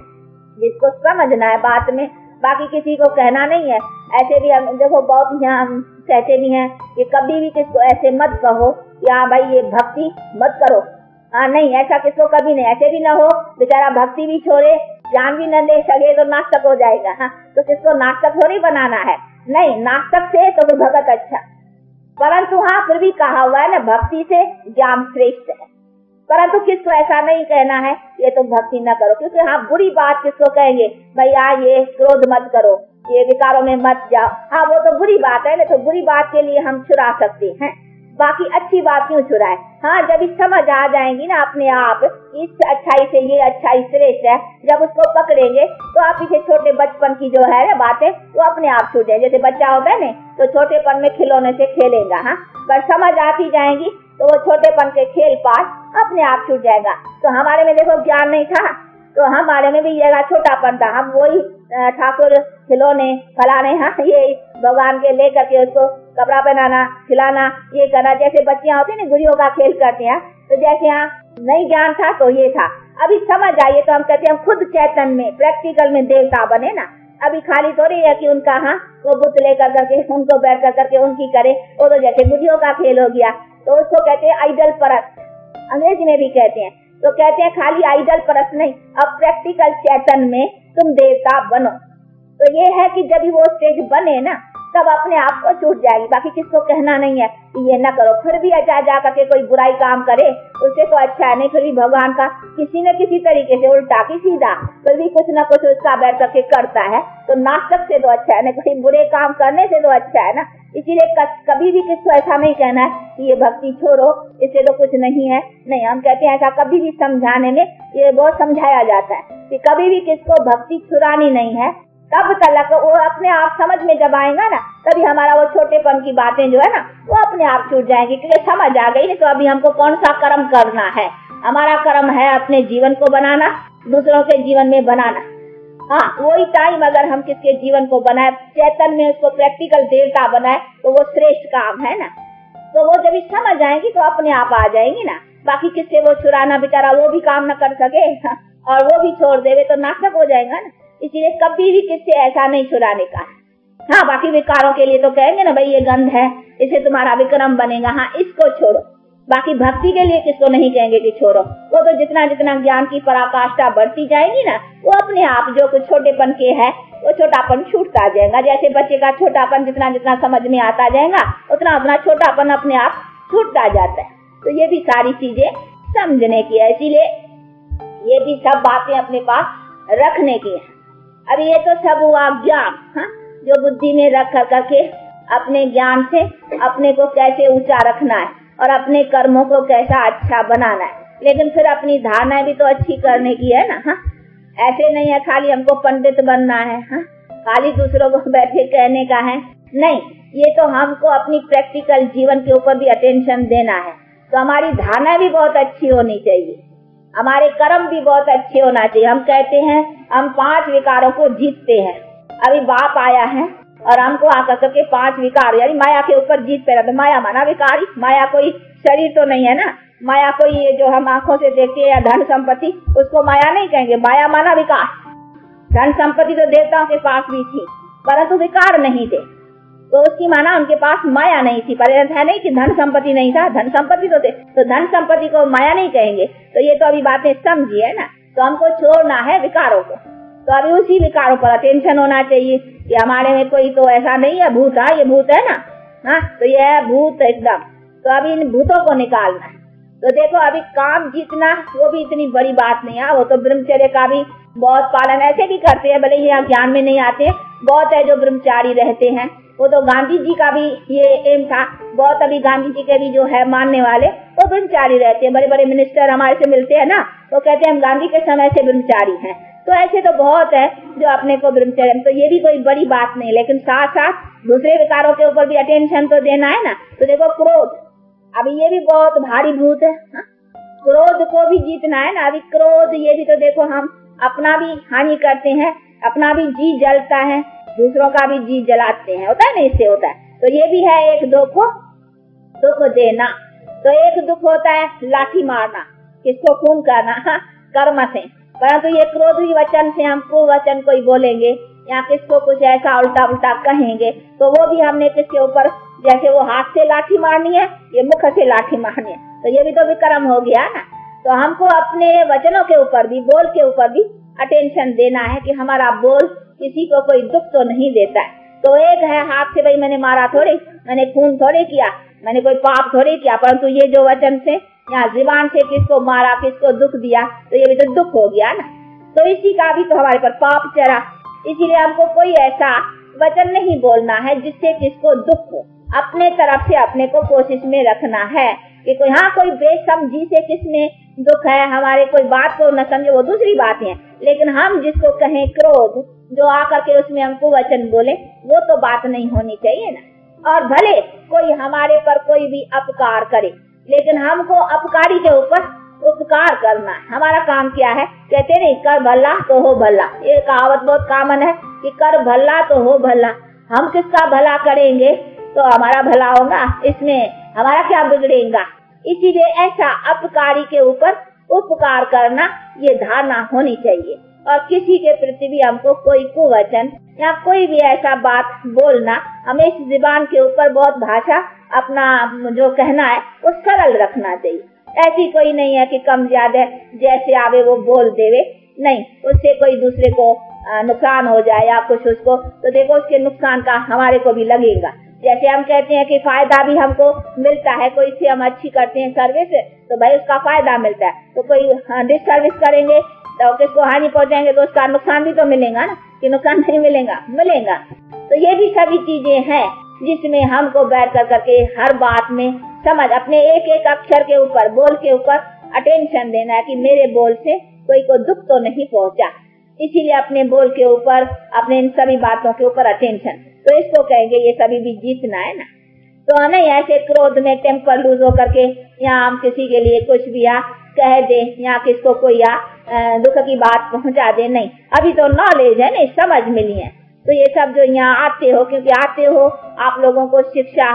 जिसको समझना है बात में, बाकी किसी को कहना नहीं है। ऐसे भी हम देखो बहुत यहाँ हम कहते भी हैं कि कभी भी किसको ऐसे मत कहो कि हाँ भाई ये भक्ति मत करो, हाँ नहीं, ऐसा किसको कभी नहीं। ऐसे भी ना हो बेचारा भक्ति भी छोड़े, ज्ञान भी न दे सके तो नास्तिक हो जाएगा। हाँ, तो किसको नास्तिक थोड़ी बनाना है, नहीं, नास्तिक से तो फिर भगत अच्छा। परंतु हाँ फिर भी कहा हुआ है ना, भक्ति से ज्ञान श्रेष्ठ है। परंतु किसको ऐसा नहीं कहना है ये तो भक्ति न करो, क्योंकि हाँ बुरी बात किसको कहेंगे, भैया ये क्रोध मत करो, ये विकारों में मत जाओ, हाँ वो तो बुरी बात है ना, तो बुरी बात के लिए हम छुड़ा सकते हैं, बाकी अच्छी बात क्यों छुड़ाए। हाँ जब इस समझ आ जाएंगी ना अपने आप, इस अच्छाई से ये अच्छाई श्रेष्ठ है, जब उसको पकड़ेंगे तो आप पीछे छोटे बचपन की जो है ना बातें वो अपने आप छूट जाए। जैसे बच्चा होता है ना तो छोटेपन में खिलौने से खेलेगा, हाँ पर समझ आती जाएंगी तो वो छोटेपन के खेल पास अपने आप छूट जाएगा। तो हमारे में देखो ज्ञान नहीं था तो हमारे में भी ये छोटापन था, हम वही ठाकुर खिलौने फलाने, हाँ ये भगवान के लेकर के उसको कपड़ा पहनाना खिलाना ये करना, जैसे बच्चियां होती है ना गुड़ियों का खेल करते हैं, तो जैसे यहाँ नहीं ज्ञान था तो ये था। अभी समझ आइए तो हम कहते हैं खुद चैतन्य में प्रैक्टिकल में देवता बने ना। अभी खाली थोड़ी है कि उनका हाँ वो बुत लेकर करके उनको बैठ कर करके उनकी करे, वो तो जैसे गुड़ियों का खेल हो गया, तो उसको कहते हैं आइडल परस्त, अंग्रेजी में भी कहते हैं। तो कहते हैं खाली आइडल परस्त नहीं, अब प्रैक्टिकल चैतन्य में तुम देवता बनो। तो ये है कि जब वो स्टेज बने ना तब अपने आप को छूट जाएगी, बाकी किसको कहना नहीं है कि ये न करो। फिर भी अच्छा जा करके कोई बुराई काम करे उससे तो अच्छा है नहीं, फिर भी भगवान का किसी न किसी तरीके से उल्टा की सीधा फिर भी कुछ न कुछ उसका बैठ करके करता है, तो नास्तिक से तो अच्छा है, नहीं कोई बुरे काम करने से तो अच्छा है ना। इसीलिए कभी भी किसको ऐसा नहीं कहना है कि ये भक्ति छोड़ो इससे तो कुछ नहीं है, नहीं, हम कहते हैं ऐसा कभी भी समझाने में ये बहुत समझाया जाता है कि कभी भी किसको भक्ति छुड़ानी नहीं है। तब तक वो अपने आप समझ में जब आएगा ना तभी हमारा वो छोटेपन की बातें जो है ना वो अपने आप छूट जाएंगी, क्योंकि समझ आ गई नहीं। तो अभी हमको कौन सा कर्म करना है, हमारा कर्म है अपने जीवन को बनाना, दूसरों के जीवन में बनाना। हाँ वही टाइम अगर हम किसके जीवन को बनाए चैतन्य में उसको प्रैक्टिकल देवता बनाए तो वो श्रेष्ठ काम है ना। तो वो जब समझ आएंगी तो अपने आप आ जाएंगी ना, बाकी किससे वो छुड़ाना, बेचारा वो भी काम न कर सके और वो भी छोड़ देवे तो नाटक हो जाएगा ना। इसीलिए कभी भी किससे ऐसा नहीं छुड़ाने का। हाँ बाकी विकारों के लिए तो कहेंगे ना भाई ये गंध है इससे तुम्हारा विक्रम बनेगा, हाँ इसको छोड़ो। बाकी भक्ति के लिए किसको नहीं कहेंगे कि छोड़ो, वो तो जितना जितना ज्ञान की पराकाष्ठा बढ़ती जाएगी ना वो अपने आप जो कुछ छोटेपन के है वो छोटापन छूटता जाएगा। जैसे बच्चे का छोटापन जितना जितना समझ में आता जाएगा उतना उतना छोटापन अपने आप छूटता जाता है। तो ये भी सारी चीजें समझने की है, इसीलिए ये भी सब बातें अपने पास रखने की है। अभी ये तो सब हुआ ज्ञान, हाँ जो बुद्धि में रख कर करके अपने ज्ञान से अपने को कैसे ऊंचा रखना है और अपने कर्मों को कैसा अच्छा बनाना है। लेकिन फिर अपनी धारणा भी तो अच्छी करने की है ना। हाँ ऐसे नहीं है खाली हमको पंडित बनना है, हाँ खाली दूसरों को बैठे कहने का है नहीं, ये तो हमको अपनी प्रैक्टिकल जीवन के ऊपर भी अटेंशन देना है। तो हमारी धारणा भी बहुत अच्छी होनी चाहिए, हमारे कर्म भी बहुत अच्छे होना चाहिए। हम कहते हैं हम 5 विकारों को जीतते हैं। अभी बाप आया है और हमको आकर करके 5 विकार यानी माया के ऊपर जीत पे रहा। माया माना विकारी, माया कोई शरीर तो नहीं है ना, माया कोई ये जो हम आंखों से देखते हैं या धन संपत्ति उसको माया नहीं कहेंगे, माया माना विकार। धन संपत्ति तो देवताओं के पास भी थी परंतु विकार नहीं थे, तो उसकी माना उनके पास माया नहीं थी। पर है नहीं कि धन संपत्ति नहीं था, धन संपत्ति तो थे, तो धन संपत्ति को माया नहीं कहेंगे। तो ये तो अभी बातें समझी है ना। तो हमको छोड़ना है विकारों को, तो अभी उसी विकारों पर अटेंशन होना चाहिए कि हमारे में कोई तो ऐसा नहीं है भूत, ये भूत है ना, हाँ तो ये है भूत एकदम। तो अभी इन भूतों को निकालना है। तो देखो अभी काम जीतना वो भी इतनी बड़ी बात नहीं है, वो तो ब्रह्मचर्य का भी बहुत पालन ऐसे भी करते हैं, भले यहाँ ज्ञान में नहीं आते, बहुत है जो ब्रह्मचारी रहते हैं। वो तो गांधी जी का भी ये एम था, बहुत अभी गांधी जी के भी जो है मानने वाले वो ब्रह्मचारी रहते हैं। बड़े बड़े मिनिस्टर हमारे से मिलते हैं ना, वो कहते हैं हम गांधी के समय से ब्रह्मचारी हैं। तो ऐसे तो बहुत है जो अपने को ब्रह्मचर्य, तो ये भी कोई बड़ी बात नहीं, लेकिन साथ साथ दूसरे विकारों के ऊपर भी अटेंशन तो देना है ना। तो देखो क्रोध, अभी ये भी बहुत भारी भूत है, हा? क्रोध को भी जीतना है ना। अभी क्रोध ये भी तो देखो हम अपना भी हानि करते हैं, अपना भी जी जलता है, दूसरों का भी जी जलाते हैं, होता है ना, इससे होता है। तो ये भी है एक दुख देना। तो एक दुख होता है लाठी मारना, किसको खून करना, कर्म से, परंतु ये क्रोधी वचन से हम कुवचन कोई बोलेंगे या किसको कुछ ऐसा उल्टा उल्टा कहेंगे तो वो भी हमने किसके ऊपर, जैसे वो हाथ से लाठी मारनी है, ये मुख से लाठी मारनी है, तो ये भी तो विक्रम हो गया ना। तो हमको अपने वचनों के ऊपर भी, बोल के ऊपर भी अटेंशन देना है कि हमारा बोल किसी को कोई दुख तो नहीं देता है। तो एक है हाथ से, भाई मैंने मारा थोड़े, मैंने खून थोड़े किया, मैंने कोई पाप थोड़े किया, परंतु ये जो वचन से या जुबान से किसको मारा, किसको दुख दिया, तो ये भी तो दुख हो गया ना। तो इसी का भी तो हमारे पर पाप चढ़ा। इसीलिए हमको कोई ऐसा वचन नहीं बोलना है जिससे किसको दुख हो। अपने तरफ से अपने को कोशिश में रखना है कि कोई कोई बेसमझी से किसमें दुख है, हमारे कोई बात को न समझे, वो दूसरी बात है, लेकिन हम जिसको कहें क्रोध, जो आकर के उसमें हमको वचन बोले, वो तो बात नहीं होनी चाहिए ना। और भले कोई हमारे पर कोई भी अपकार करे, लेकिन हमको अपकारी के ऊपर उपकार करना है। हमारा काम क्या है, कहते नहीं कर भला तो हो भला, ये कहावत बहुत कॉमन है कि कर भला तो हो भला। हम किसका भला करेंगे तो हमारा भला होगा, इसमें हमारा क्या बिगड़ेगा। इसीलिए ऐसा अपकारी के ऊपर उपकार करना, ये धारणा होनी चाहिए। और किसी के प्रति भी हमको कोई कुवचन या कोई भी ऐसा बात बोलना, हमें इस जुबान के ऊपर बहुत भाषा अपना जो कहना है वो सरल रखना चाहिए। ऐसी कोई नहीं है कि कम ज्यादा जैसे आवे वो बोल देवे, नहीं, उससे कोई दूसरे को नुकसान हो जाए या कुछ उसको, तो देखो उसके नुकसान का हमारे को भी लगेगा। जैसे हम कहते हैं कि फायदा भी हमको मिलता है, कोई से हम अच्छी करते हैं सर्विस, तो भाई उसका फायदा मिलता है। तो कोई डिसर्विस करेंगे तो किसको हानि पहुंचाएंगे तो उसका नुकसान भी तो मिलेगा ना, कि नुकसान नहीं मिलेगा। तो ये भी सभी चीजें हैं जिसमें हमको बैठ कर करके हर बात में समझ, अपने एक एक अक्षर के ऊपर, बोल के ऊपर अटेंशन देना है कि मेरे बोल से कोई को दुख तो नहीं पहुंचा। इसीलिए अपने बोल के ऊपर, अपने इन सभी बातों के ऊपर अटेंशन, तो इसको कहेंगे ये सभी भी जीतना है ना। तो नहीं ऐसे क्रोध में टेम्पर लूज होकर के या हम किसी के लिए कुछ भी कह दे या किसको कोई दुख की बात पहुंचा दे, नहीं। अभी तो नॉलेज है, नहीं समझ मिली है, तो ये सब जो यहाँ आते हो, क्योंकि आते हो आप लोगों को शिक्षा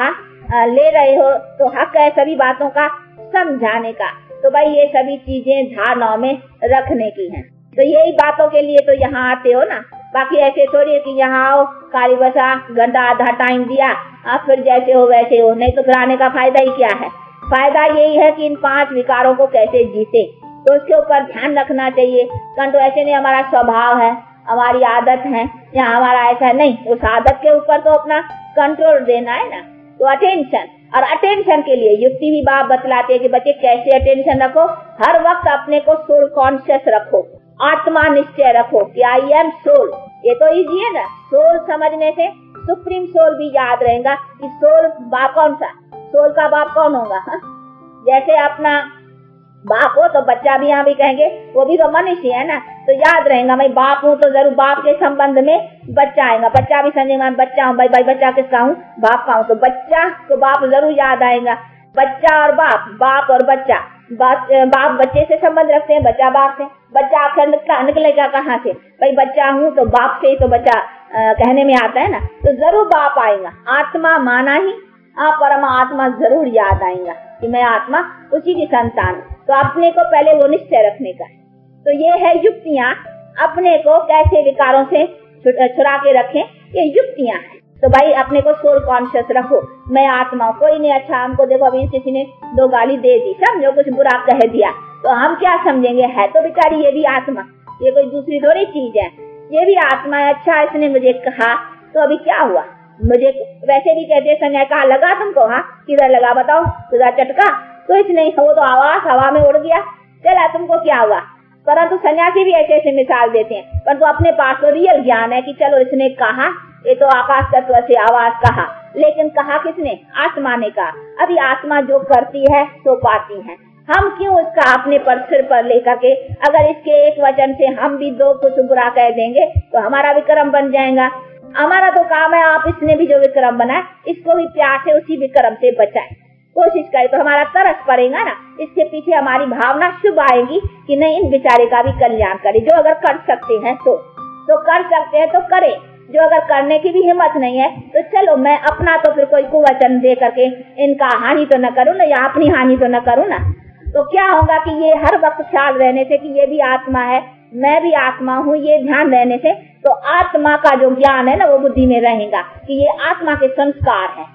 ले रहे हो, तो हक है सभी बातों का समझाने का। तो भाई ये सभी चीजें धारणाओं में रखने की हैं। तो यही बातों के लिए तो यहाँ आते हो ना। बाकी ऐसे थोड़ी है कि यहाँ आओ, काली बसा घंटा आधा टाइम दिया, आप फिर जैसे हो वैसे हो, नहीं तो फिर आने का फायदा ही क्या है। फायदा यही है कि इन 5 विकारों को कैसे जीते, तो उसके ऊपर ध्यान रखना चाहिए। कंटो ऐसे नहीं हमारा स्वभाव है, हमारी आदत है या हमारा ऐसा नहीं, उस आदत के ऊपर तो अपना कंट्रोल देना है ना। तो अटेंशन, और अटेंशन के लिए युक्ति भी बाप बतलाते हैं कि बच्चे कैसे अटेंशन रखो। हर वक्त अपने को सोल कॉन्शियस रखो, आत्मा निश्चय रखो कि आई एम सोल। ये तो इजी है ना, सोल समझने से सुप्रीम सोल भी याद रहेगा कि सोल बाप कौन सा, सोल का बाप कौन होगा। जैसे अपना बाप हो तो बच्चा भी यहाँ भी कहेंगे, वो भी तो मनुष्य है ना, तो याद रहेगा मैं बाप हूँ तो जरूर बाप के संबंध में बच्चा आएगा। बच्चा भी समझेगा मैं बच्चा हूँ, भाई बच्चा किसका हूँ, बाप का हूँ, तो बच्चा को बाप जरूर याद आएगा। बच्चा और बाप, बाप और बच्चा, बाप बच्चे से संबंध रखते हैं, बच्चा बाप से। बच्चा आखिर निकलेगा कहाँ से, भाई बच्चा हूँ तो बाप से ही तो बच्चा कहने में आता है ना, तो जरूर बाप आएगा। आत्मा माना ही परमात्मा जरूर याद आएगा कि मैं आत्मा उसी की संतान। तो अपने को पहले वो निश्चय रखने का। तो ये है युक्तियाँ, अपने को कैसे विकारों से छुड़ा के रखें, ये युक्तियाँ हैं। तो भाई अपने को सोल कॉन्शियस रखो, मैं आत्मा हूँ। कोई नहीं, अच्छा हमको देखो अभी किसी ने 2 गाली दे दी, समझो कुछ बुरा कह दिया, तो हम क्या समझेंगे, है तो बेचारी ये भी आत्मा, ये कोई दूसरी थोड़ी चीज है, ये भी आत्मा है। अच्छा इसने मुझे कहा तो अभी क्या हुआ, मुझे वैसे भी कहते संजय कहा लगा तुमको, किधर लगा बताओ, किधर चटका, कुछ नहीं, वो तो आवाज हवा में उड़ गया, चला तुमको क्या हुआ। परंतु सन्यासी भी ऐसे ऐसे मिसाल देते हैं, परंतु अपने पास तो रियल ज्ञान है कि चलो इसने कहा, ये तो आकाश तत्व से आवाज कहा, लेकिन कहा किसने, आत्मा ने कहा। अभी आत्मा जो करती है सो पाती है, हम क्यों उसका अपने पर सिर पर लेकर के, अगर इसके एक वचन से हम भी 2 कुछ बुरा कह देंगे तो हमारा विक्रम बन जाएगा। हमारा तो काम है आप इसने भी जो विक्रम बनाए इसको भी प्यार से उसी विक्रम से बचाए, कोशिश करे तो हमारा तरस पड़ेगा ना। इसके पीछे हमारी भावना शुभ आएगी कि नहीं इन बेचारे का भी कल्याण करे। जो अगर कर सकते हैं तो कर सकते हैं तो करे, जो अगर करने की भी हिम्मत नहीं है तो चलो मैं अपना तो फिर कोई कुवचन दे करके इनका हानि तो न करूँ ना, या अपनी हानि तो न करूँ ना। तो क्या होगा कि ये हर वक्त ख्याल रहने से कि ये भी आत्मा है, मैं भी आत्मा हूँ, ये ध्यान रहने से तो आत्मा का जो ज्ञान है ना वो बुद्धि में रहेगा कि ये आत्मा के संस्कार है।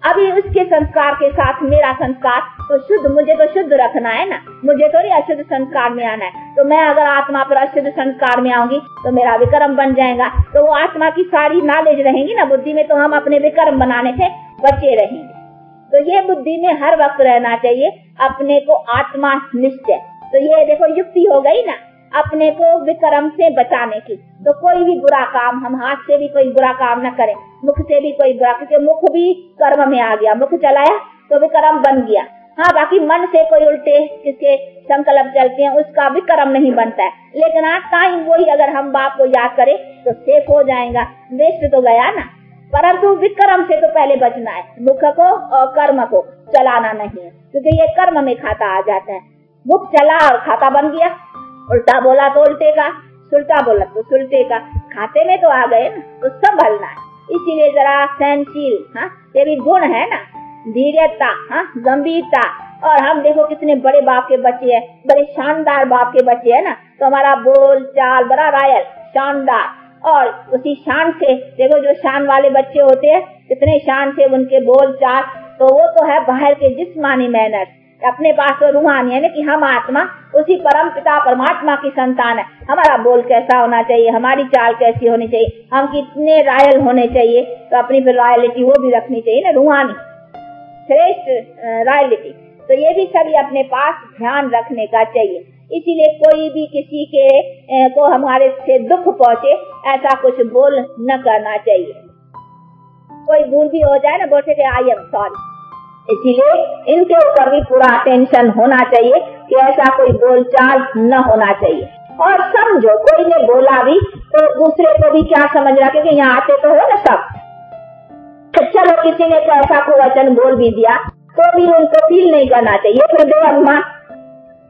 अभी उसके संस्कार के साथ मेरा संस्कार तो शुद्ध, मुझे तो शुद्ध रखना है ना, मुझे तो नहीं अशुद्ध संस्कार में आना है। तो मैं अगर आत्मा पर अशुद्ध संस्कार में आऊंगी तो मेरा विकर्म बन जाएगा। तो वो आत्मा की सारी नॉलेज रहेंगी ना बुद्धि में, तो हम अपने विकर्म बनाने से बचे रहेंगे। तो ये बुद्धि में हर वक्त रहना चाहिए अपने को आत्मा निश्चय। तो ये देखो युक्ति हो गई ना अपने को विकर्म से बचाने की। तो कोई भी बुरा काम, हम हाथ से भी कोई बुरा काम न करें, मुख से भी कोई बुरा, क्योंकि मुख भी कर्म में आ गया, मुख चलाया तो विकर्म बन गया। हाँ, बाकी मन से कोई उल्टे किसके संकल्प चलते हैं उसका विकर्म नहीं बनता है। लेकिन आज टाइम वही अगर हम बाप को याद करें तो सेफ हो जाएगा, वेस्ट तो गया ना। परंतु विकर्म से तो पहले बचना है, मुख को और कर्म को चलाना नहीं है, क्योंकि ये कर्म में खाता आ जाता है। मुख चला और खाता बन गया, उल्टा बोला तो उल्टे का, सुलटा बोला तो सुलटे का, खाते में तो आ गए ना, तो संभलना है। इसीलिए जरा सहनशील, हाँ, ये भी गुण है ना, धीरता, हाँ, गंभीरता। और हम देखो कितने बड़े बाप के बच्चे हैं, बड़े शानदार बाप के बच्चे है ना, तो हमारा बोल चाल बड़ा रॉयल शानदार। और उसी शान से देखो जो शान वाले बच्चे होते हैं कितने शान से उनके बोल चाल, तो वो तो है बाहर के जिस्मानी मैनर्स, अपने पास तो रूहानी है ना कि हम आत्मा उसी परम पिता परमात्मा की संतान है। हमारा बोल कैसा होना चाहिए, हमारी चाल कैसी होनी चाहिए, हम कितने रॉयल होने चाहिए, तो अपनी फिर रॉयलिटी वो भी रखनी चाहिए ना, रूहानी श्रेष्ठ रॉयलिटी। तो ये भी सभी अपने पास ध्यान रखने का चाहिए। इसीलिए कोई भी किसी के को हमारे से दुख पहुँचे ऐसा कुछ बोल न करना चाहिए। कोई भूल भी हो जाए ना, बोलते थे आई एम सॉरी। इसीलिए इनके ऊपर भी पूरा अटेंशन होना चाहिए कि ऐसा कोई बोलचाल न होना चाहिए। और समझो कोई ने बोला भी तो दूसरे को भी क्या समझ रहा, क्योंकि यहाँ आते तो हो ना सब। तो चलो किसी ने तो ऐसा कोई वचन बोल भी दिया तो भी उनको फील नहीं करना चाहिए। फिर दो अभिमान,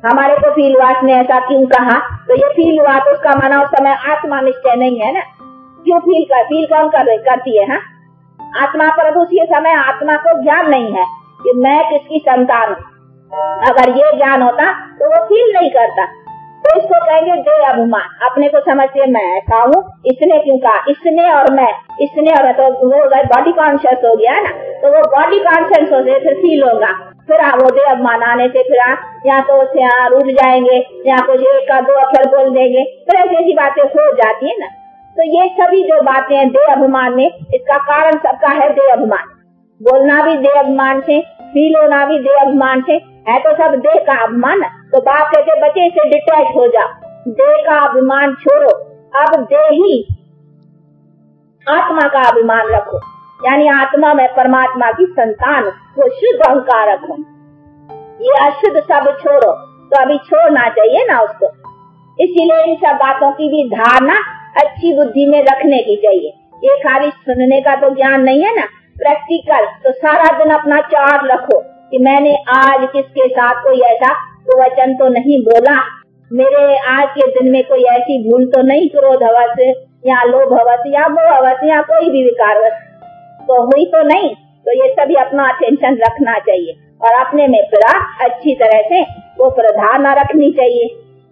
हमारे को फील हुआ ने ऐसा क्यों कहा, तो ये फील हुआ तो उसका माना उस समय आत्मा निश्चय नहीं है ना। क्यों फील कौन करती है, हाँ, आत्मा, पर उसी समय आत्मा को ज्ञान नहीं है कि मैं किसकी संतान हूँ। अगर ये ज्ञान होता तो वो फील नहीं करता। तो इसको कहेंगे दे अभिमान, अपने को समझते मैं ऐसा हूँ, इसने क्यों कहा, इसने और मैं, इसने और, तो वो बॉडी कॉन्शियस हो गया ना, तो वो बॉडी कॉन्शियस हो गए, फिर फील होगा। फिर वो दे अभिमान आने से फिर यहाँ तो उससे यहाँ रुठ जाएंगे, यहाँ कुछ एक का दो अक्षर बोल देंगे, फिर ऐसी बातें हो जाती है ना। तो ये सभी जो बातें हैं दे अभिमान में, इसका कारण सबका है दे अभिमान। बोलना भी दे अभिमान से, फील होना भी दे अभिमान से, है तो सब देह का अभिमान। तो बाप कहते बच्चे इससे डिटैच हो जाओ, देह का अभिमान छोड़ो, अब देही आत्मा का अभिमान रखो, यानी आत्मा में परमात्मा की संतान, वो शुद्ध अहंकार रखो। ये अशुद्ध सब छोड़ो, तो अभी छोड़ना चाहिए ना उसको। इसीलिए इन सब बातों की भी धारणा अच्छी बुद्धि में रखने की चाहिए। ये खाली सुनने का तो ज्ञान नहीं है ना, प्रैक्टिकल। तो सारा दिन अपना चार्ट रखो कि मैंने आज किसके साथ कोई ऐसा तो वचन तो नहीं बोला, मेरे आज के दिन में कोई ऐसी भूल तो नहीं, क्रोध हवस या लोभ हवस या मोह हवस या कोई भी विकार तो हुई तो नहीं। तो ये सभी अपना अटेंशन रखना चाहिए और अपने में फिर अच्छी तरह से वो धारणा रखनी चाहिए।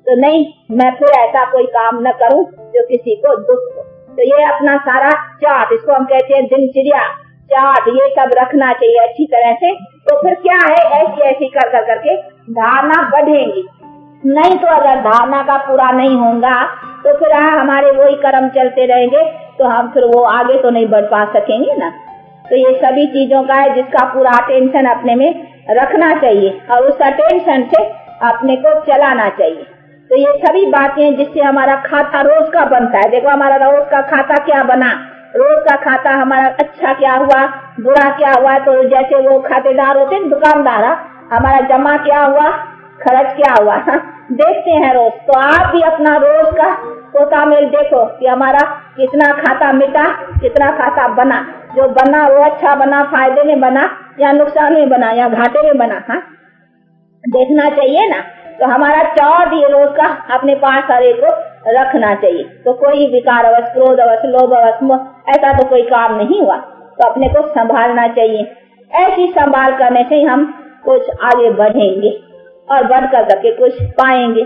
तो नहीं मैं फिर ऐसा कोई काम न करूं जो किसी को दुख हो। तो ये अपना सारा चार्ट, इसको हम कहते हैं दिनचर्या चार्ट, ये सब रखना चाहिए अच्छी तरह से। तो फिर क्या है, ऐसी ऐसी कर करके धारणा बढ़ेगी। नहीं तो अगर धारणा का पूरा नहीं होगा तो फिर हमारे वही कर्म चलते रहेंगे, तो हम फिर वो आगे तो नहीं बढ़ पा सकेंगे ना। तो ये सभी चीजों का है जिसका पूरा अटेंशन अपने में रखना चाहिए और उस अटेंशन से अपने को चलाना चाहिए। तो ये सभी बातें जिससे हमारा खाता रोज का बनता है। देखो हमारा रोज का खाता क्या बना, रोज का खाता हमारा अच्छा क्या हुआ, बुरा क्या हुआ। तो जैसे वो खातेदार होते हैं दुकानदार, हमारा जमा क्या हुआ, खर्च क्या हुआ, देखते हैं रोज। तो आप भी अपना रोज का पोता मेल देखो कि हमारा कितना खाता मिटा, कितना खाता बना। जो बना वो अच्छा बना, फायदे में बना या नुकसान में बना या घाटे में बना, हाँ देखना चाहिए ना। तो हमारा चार्ट ये रोज का अपने पास हर एक को रखना चाहिए। तो कोई विकार अवश्य, क्रोध अवश्य, लोभ अवश्य, ऐसा तो कोई काम नहीं हुआ, तो अपने को संभालना चाहिए। ऐसी संभाल करने से हम कुछ आगे बढ़ेंगे। और बढ़ करके कुछ पाएंगे।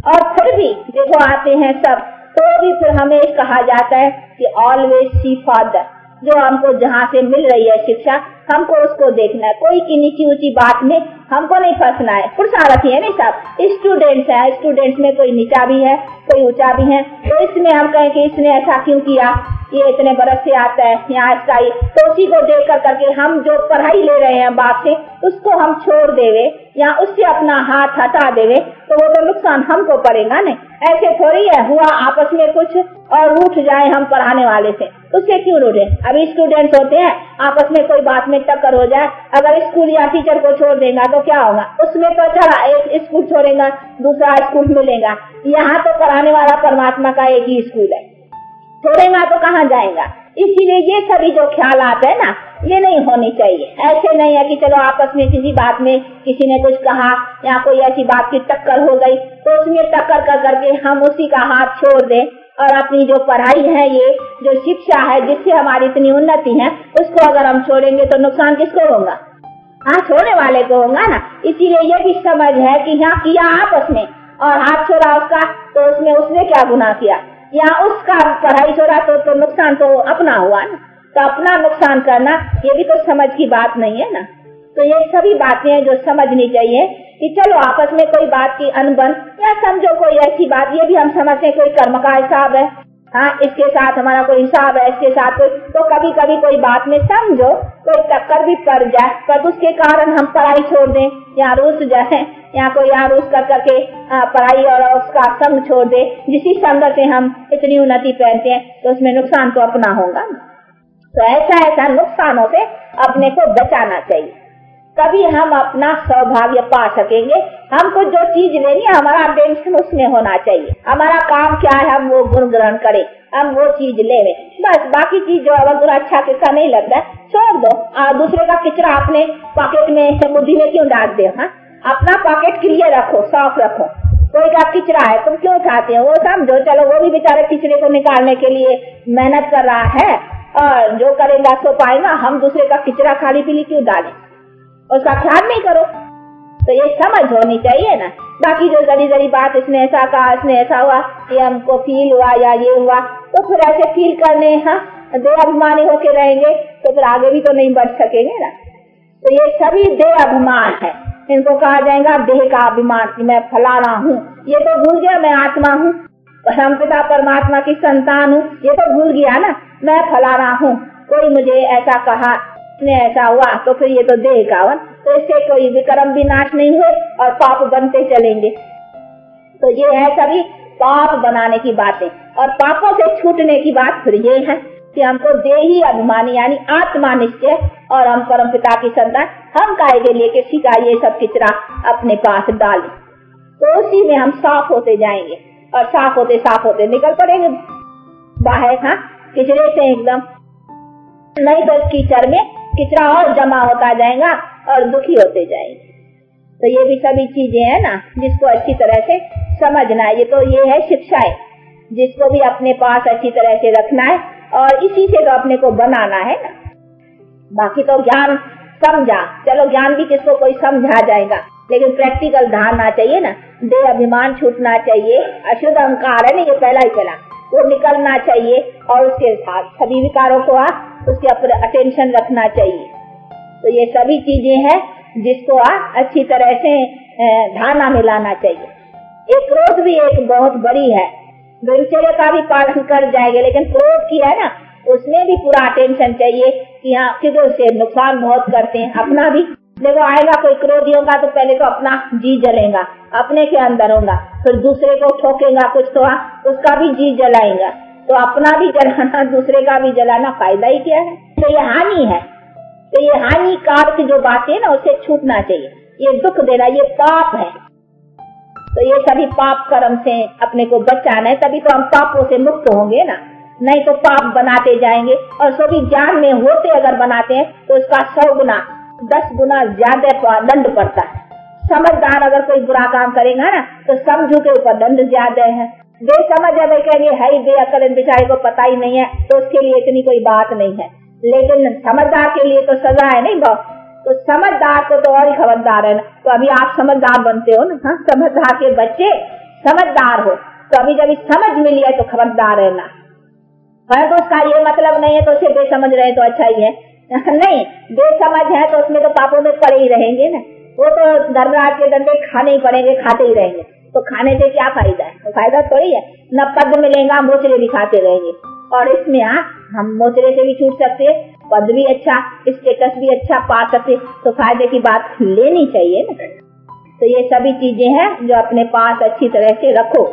और फिर भी देखो आते हैं सब, तो भी फिर हमें कहा जाता है कि ऑलवेज सी फादर, जो हमको जहाँ से मिल रही है शिक्षा, हमको उसको देखना है। कोई की नीची ऊंची बात में हमको नहीं फंसना है। पुरुषार्थी है नहीं साहब, स्टूडेंट्स है, स्टूडेंट्स में कोई नीचा भी है, कोई ऊंचा भी है। तो इसमें हम कहें कि इसने ऐसा क्यों किया, ये इतने बरस से आता है यहाँ इसका ही, तो उसी को देख करके हम जो पढ़ाई ले रहे हैं बाप से, उसको हम छोड़ देवे या उससे अपना हाथ हटा देवे, तो वो तो नुकसान हमको पड़ेगा नहीं। ऐसे थोड़ी है हुआ आपस में कुछ और रूठ जाए हम पढ़ाने वाले से, उससे क्यों रूठे। अभी स्टूडेंट्स होते हैं, आपस में कोई बात में टक्कर हो जाए, अगर स्कूल या टीचर को छोड़ देगा तो क्या होगा, उसमें तो चला एक स्कूल छोड़ेगा दूसरा स्कूल मिलेगा। यहाँ तो पढ़ाने वाला परमात्मा का एक ही स्कूल है, छोड़ेगा तो कहाँ जाएगा। इसीलिए ये सभी जो ख्यालात है ना, ये नहीं होनी चाहिए। ऐसे नहीं है कि चलो आपस में किसी बात में किसी ने कुछ कहा या कोई ऐसी बात की टक्कर हो गई तो उसमें टक्कर कर करके हम उसी का हाथ छोड़ दें और अपनी जो पढ़ाई है, ये जो शिक्षा है जिससे हमारी इतनी उन्नति है, उसको अगर हम छोड़ेंगे तो नुकसान किसको होगा? हाँ, छोड़ने वाले को होगा ना। इसीलिए ये भी समझ है कि यहाँ किया आपस में और हाथ छोड़ा उसका, तो उसमें उसने क्या गुनाह किया, या उसका पढ़ाई छोड़ा तो नुकसान तो अपना हुआ ना। तो अपना नुकसान करना ये भी तो समझ की बात नहीं है ना। तो ये सभी बातें जो समझनी चाहिए कि चलो आपस में कोई बात की अनबन या समझो कोई ऐसी बात, ये भी हम समझते हैं कोई कर्म का हिसाब है, हाँ इसके साथ हमारा कोई हिसाब है, इसके साथ कोई, तो कभी कभी कोई बात में समझो कोई टक्कर भी पड़ जाए, पर उसके कारण हम पढ़ाई छोड़ दें या रूस जाए या कोई यहाँ रूस कर करके पढ़ाई और उसका संग छोड़ दे, जिसी संग से हम इतनी उन्नति पहनते हैं, तो उसमें नुकसान तो अपना होगा। तो ऐसा नुकसानों से अपने को बचाना चाहिए, तभी हम अपना सौभाग्य पा सकेंगे। हमको जो चीज लेनी है, हमारा अटेंशन उसमें होना चाहिए। हमारा काम क्या है, हम वो गुण ग्रहण करें, हम वो चीज ले बस। बाकी चीज जो अगर अच्छा किस्सा नहीं लगता छोड़ दो। दूसरे का किचरा अपने पॉकेट में बुद्धि में क्यों डाल दे। हाँ, अपना पॉकेट क्लियर रखो, साफ रखो। कोई का किचरा है तुम क्यों उठाते हो, वो समझो चलो वो भी बेचारे किचरे को निकालने के लिए मेहनत कर रहा है, और जो करेगा सो पाएगा। हम दूसरे का किचरा खाली पीली क्यों डालें, उसका ख्याल नहीं करो। तो ये समझ होनी चाहिए ना। बाकी जो जड़ी जड़ी बात, इसने ऐसा कहा, इसने ऐसा हुआ, ये हमको फील हुआ या ये हुआ, तो फिर ऐसे फील करने हाँ देह अभिमानी होके रहेंगे तो फिर आगे भी तो नहीं बढ़ सकेंगे ना। तो ये सभी देह अभिमान है, इनको कहा जाएगा देह का अभिमान कि मैं फलाना हूँ। ये तो भूल गया मैं आत्मा हूँ, परमपिता परमात्मा की संतान हूँ, ये तो भूल गया ना मैं फलाना हूँ। कोई मुझे ऐसा कहा, इसने ऐसा हुआ, तो फिर ये तो देह का वन, तो इससे कोई विक्रम भी नाश नहीं हुए और पाप बनते चलेंगे। तो ये है सभी पाप बनाने की बातें। और पापों से छूटने की बात फिर ये है कि हमको देही अभिमानी यानी आत्मा निश्चय, और हम परम पिता की संतान, हम काहे के लिए किसी का ये सब किचरा अपने पास डालें। तो उसी में हम साफ होते जाएंगे और साफ होते निकल पड़ेंगे बाहर, हाँ किचरे से एकदम। नहीं तो इस कीचड़ में किचरा और जमा होता जाएगा और दुखी होते जाएंगे। तो ये भी सभी चीजें है ना जिसको अच्छी तरह से समझना है। ये है शिक्षाएं, जिसको भी अपने पास अच्छी तरह से रखना है और इसी से तो अपने को बनाना है ना। बाकी तो ज्ञान समझा, चलो ज्ञान भी किसको कोई समझा जाएगा, लेकिन प्रैक्टिकल धारना चाहिए ना। देह अभिमान छूटना चाहिए, अशुद्ध अहंकार है ना, ये पहला ही चला, वो निकलना चाहिए और उसके साथ सभी विकारों को उसके ऊपर अटेंशन रखना चाहिए। तो ये सभी चीजें हैं जिसको अच्छी तरह से धारणा में लाना चाहिए। एक क्रोध भी एक बहुत बड़ी है, ब्रह्मचर्य का भी पालन कर जाएंगे, लेकिन क्रोध की है ना उसमें भी पूरा अटेंशन चाहिए कि हाँ क्योंकि उससे नुकसान बहुत करते हैं। अपना भी देखो आएगा कोई क्रोधी होगा तो पहले तो अपना जी जलेगा, अपने के अंदर होगा, फिर दूसरे को ठोकेगा कुछ तो उसका भी जी जलाएगा। तो अपना भी जलाना दूसरे का भी जलाना फायदा ही क्या है। तो ये हानि है। तो ये हानिकारक जो बातें है ना उससे छूटना चाहिए। ये दुख देना ये पाप है। तो ये सभी पाप कर्म से अपने को बचाना है, तभी तो हम पापों से मुक्त होंगे ना। नहीं तो पाप बनाते जाएंगे और सभी ज्ञान में होते अगर बनाते हैं तो उसका 100 गुना 10 गुना ज्यादा दंड पड़ता है। समझदार अगर कोई बुरा काम करेगा ना तो समझू के ऊपर दंड ज्यादा है। बेसमझ है भाई कहेंगे है बेअकल बेचारे को पता ही नहीं है तो उसके लिए इतनी कोई बात नहीं है, लेकिन समझदार के लिए तो सजा है नहीं बहुत। तो समझदार को तो और ही खबरदार है ना। तो अभी आप समझदार बनते हो ना, हाँ, समझदार के बच्चे समझदार हो, तो अभी जब समझ मिली है तो खबरदार है ना। पर तो उसका ये मतलब नहीं है तो उसे बेसमझ रहे तो अच्छा ही है नहीं, बेसमझ है तो उसमें तो पापों में पड़े ही रहेंगे ना। वो तो धर्मराज के डंडे खाने ही पड़ेंगे, खाते ही रहेंगे। तो खाने से क्या फायदा है? तो फायदा थोड़ी है, न पद मिलेगा, मोचरे भी खाते रहेंगे। और इसमें हम मोचरे से भी छूट सकते, पद भी अच्छा, स्टेटस भी अच्छा पा सकते, तो फायदे की बात लेनी चाहिए ना। तो ये सभी चीजें हैं जो अपने पास अच्छी तरह से रखो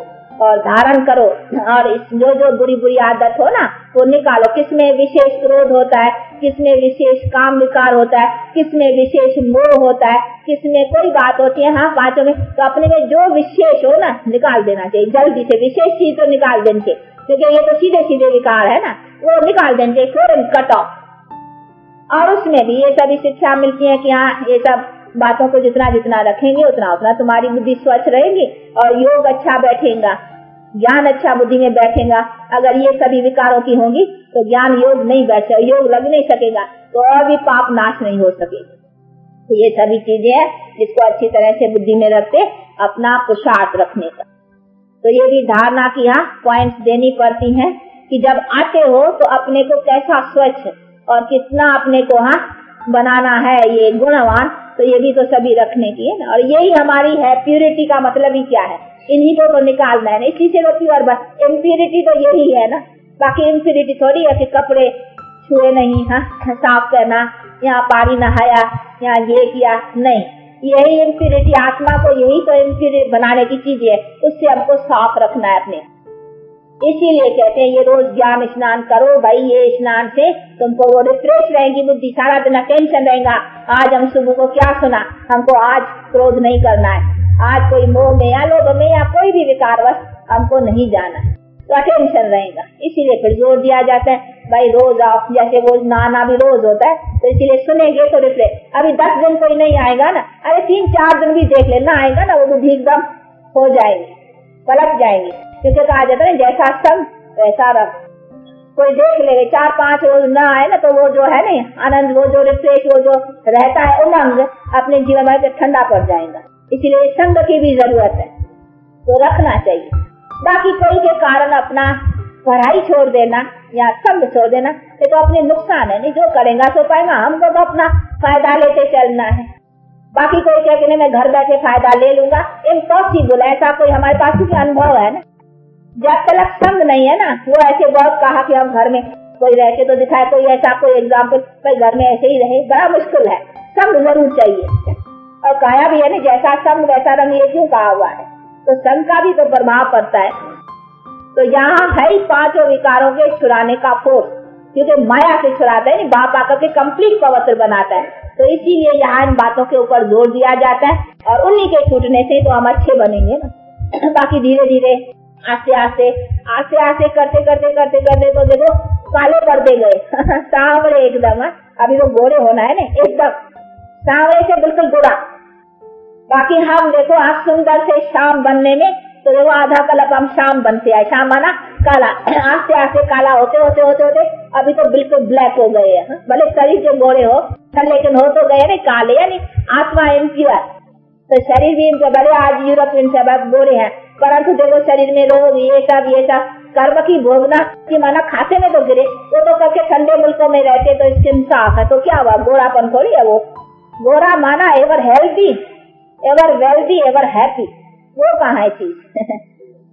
और धारण करो। और जो जो बुरी बुरी आदत हो ना वो निकालो। किसमें विशेष क्रोध होता है, किसमें विशेष काम विकार होता है, किसमें विशेष मोह होता है, किसमें कोई बात होती है, हाँ, पांचों में। तो अपने में जो विशेष हो ना निकाल देना चाहिए जल्दी से। विशेष चीज तो निकाल देनी चाहिए, क्योंकि ये तो सीधे सीधे विकार है ना, वो निकाल देनी चाहिए, फौरन कट ऑफ। और उसमें भी ये सभी शिक्षा मिलती है कि हाँ, ये सब बातों को जितना जितना रखेंगे उतना उतना तुम्हारी बुद्धि स्वच्छ रहेगी और योग अच्छा बैठेगा, ज्ञान अच्छा बुद्धि में बैठेगा। अगर ये सभी विकारों की होंगी तो ज्ञान योग नहीं बैठ, योग लग नहीं सकेगा, तो और भी पाप नाश नहीं हो सकेगा। तो ये सभी चीजें हैं जिसको अच्छी तरह से बुद्धि में रखते अपना पुरुषार्थ रखने का। तो ये भी धारणा की यहाँ पॉइंट्स देनी पड़ती हैं कि जब आते हो तो अपने को कैसा स्वच्छ और कितना अपने को बनाना है ये गुणवान, तो ये भी तो सभी रखने की है ना। और यही हमारी है प्यूरिटी का मतलब ही क्या है, इन्हीं को तो निकालना है ना, इसी से तो प्योर बस। इम्प्यूरिटी तो यही है ना, बाकी इम्प्यूरिटी थोड़ी है कि कपड़े छुए नहीं, साफ करना, यहाँ पानी नहाया, यहाँ ये किया, नहीं। यही इम्प्यूरिटी, आत्मा को यही तो इम्प्यूरिटी बनाने की चीज है, उससे हमको साफ रखना है अपने। इसीलिए कहते हैं ये रोज ज्ञान स्नान करो भाई, ये स्नान से तुमको वो रिफ्रेश रहेगी बुद्धि, सारा दिन टेंशन रहेगा। आज हम सुबह को क्या सुना, हमको आज क्रोध नहीं करना है, आज कोई मोह में या लोभ में या कोई भी विकारवश हमको नहीं जाना है, तो टेंशन रहेगा। इसीलिए फिर जोर दिया जाता है भाई रोज आओ, जैसे वो नहाना भी रोज होता है, तो इसीलिए सुनेंगे तो रिफ्रेश। अभी 10 दिन कोई नहीं आएगा ना, अरे 3-4 दिन भी देख लेना, आएगा ना वो बुद्धि एकदम हो जाएगी, पलट जाएंगे। क्योंकि कहा जाता है जैसा संग वैसा रंग। कोई देख लेगा 4-5 रोज ना आए ना, तो वो जो है ना आनंद, वो जो रिफ्रेश, वो जो रहता है उमंग अपने जीवन में ठंडा पड़ जाएगा। इसलिए संग की भी जरूरत है, तो रखना चाहिए। बाकी कोई के कारण अपना पढ़ाई छोड़ देना या संग छोड़ देना ये तो अपने नुकसान है, नहीं जो करेगा सो पाएगा। हमको तो अपना फायदा लेते चलना है। बाकी कोई कह के नहीं मैं घर बैठे फायदा ले लूंगा, इम्पॉसिबल है। ऐसा कोई हमारे पास भी अनुभव है ना, जब तक संग नहीं है ना, वो ऐसे बहुत कहा कि हम घर में कोई रह के तो दिखाए, कोई ऐसा कोई एग्जाम्पल, भाई घर में ऐसे ही रहे, बड़ा मुश्किल है, संग जरूर चाहिए। और कहा भी है ना जैसा संग वैसा रंग, ये क्यों कहा हुआ है, तो संग का भी तो प्रभाव पड़ता है। तो यहाँ है ही 5 विकारों के छुड़ाने का फोर्स, क्योंकि माया से छुड़ाता है, बाप आकर के कंप्लीट पवित्र बनाता है। तो इसीलिए यहाँ इन बातों के ऊपर जोर दिया जाता है, और उन्हीं के छूटने से तो हम अच्छे बनेंगे ना। बाकी धीरे धीरे आस्ते आस्ते करते तो देखो काले पर्दे गए सांवरे एकदम। अभी तो गोरे होना है ना, एकदम सांवरे से बिल्कुल गोरा। बाकी हम देखो आप सुंदर से शाम बनने में, तो देखो आधा कलप हम शाम बनते आए, शाम माना काला। आस्ते आस्ते काला होते अभी तो बिल्कुल ब्लैक हो गए हैं। भले शरीर के गोरे हो, लेकिन हो तो गए ना काले, यानी आत्मा इम्प्योर। तो शरीर भी भले आज यूरोपियन सब गोरे हैं, परंतु देखो शरीर में रोग ये सब कर्म की भोगना की माना खाते में तो गिरे, वो तो करके ठंडे मुल्कों में रहते तो स्किन साफ है, तो क्या हुआ, गोरापन थोड़ी है वो। गोरा माना ever healthy, ever wealthy, ever happy, वो कहाँ है चीज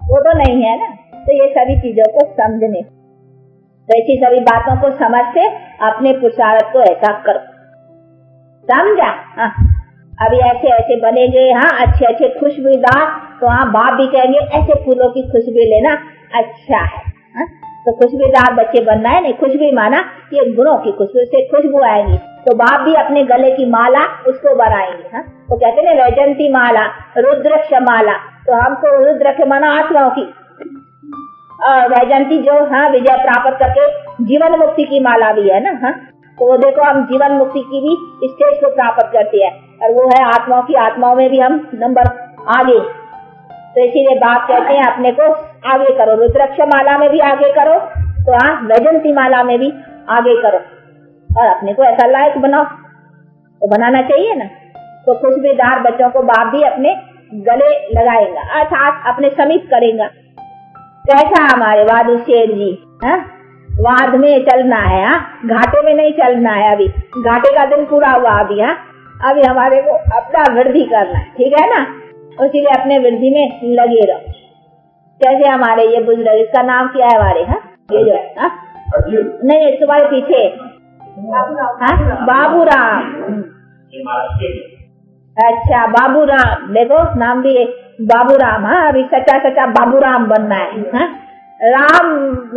वो तो नहीं है ना। तो ये सभी चीजों को समझने, तो ऐसी सभी बातों को समझते अपने पुरुषार्थ को ऐसा करो, समझा। हाँ अभी ऐसे बनेंगे, हाँ अच्छे खुशबूदार, तो हाँ बाप भी कहेंगे ऐसे फूलों की खुशबू लेना अच्छा है। हाँ? तो खुशबूदार बच्चे बनना है, नहीं खुशबू माना ये गुणों की खुशबू से खुशबू आएगी, तो बाप भी अपने गले की माला उसको बनाएंगे। हाँ? तो कहते हैं वैजंती माला, रुद्रक्ष माला, तो हमको रुद्रक्ष माना आत्माओं की, और वैजंती जो हाँ विजय प्राप्त करके जीवन मुक्ति की माला भी है ना। हाँ तो वो देखो हम जीवन मुक्ति की भी स्टेज को प्राप्त करते हैं, और वो है आत्माओं की, आत्माओं में भी हम नंबर आगे। तो इसीलिए बात कहते हैं अपने को आगे करो, रुद्राक्ष माला में भी आगे करो, तो हाँ वैजंती माला में भी आगे करो, और अपने को ऐसा लायक बनाओ। तो बनाना चाहिए ना। तो खुशबूदार बच्चों को बाप भी अपने गले लगाएगा, अर्थात अपने समीप करेगा। कैसा हमारे वादु शेर जी, वाद में चलना है, घाटे में नहीं चलना है। अभी घाटे का दिन पूरा हुआ अभी, अभी हमारे को अपना वृद्धि करना है, ठीक है ना। इसीलिए अपने वृद्धि में लगे रहो। कैसे हमारे ये बुजुर्ग, इसका नाम क्या है हमारे, ये जो नहीं तुम्हारे पीछे बाबूराम। अच्छा बाबूराम, देखो नाम भी बाबूराम। अभी सच्चा सच्चा बाबूराम बनना है। राम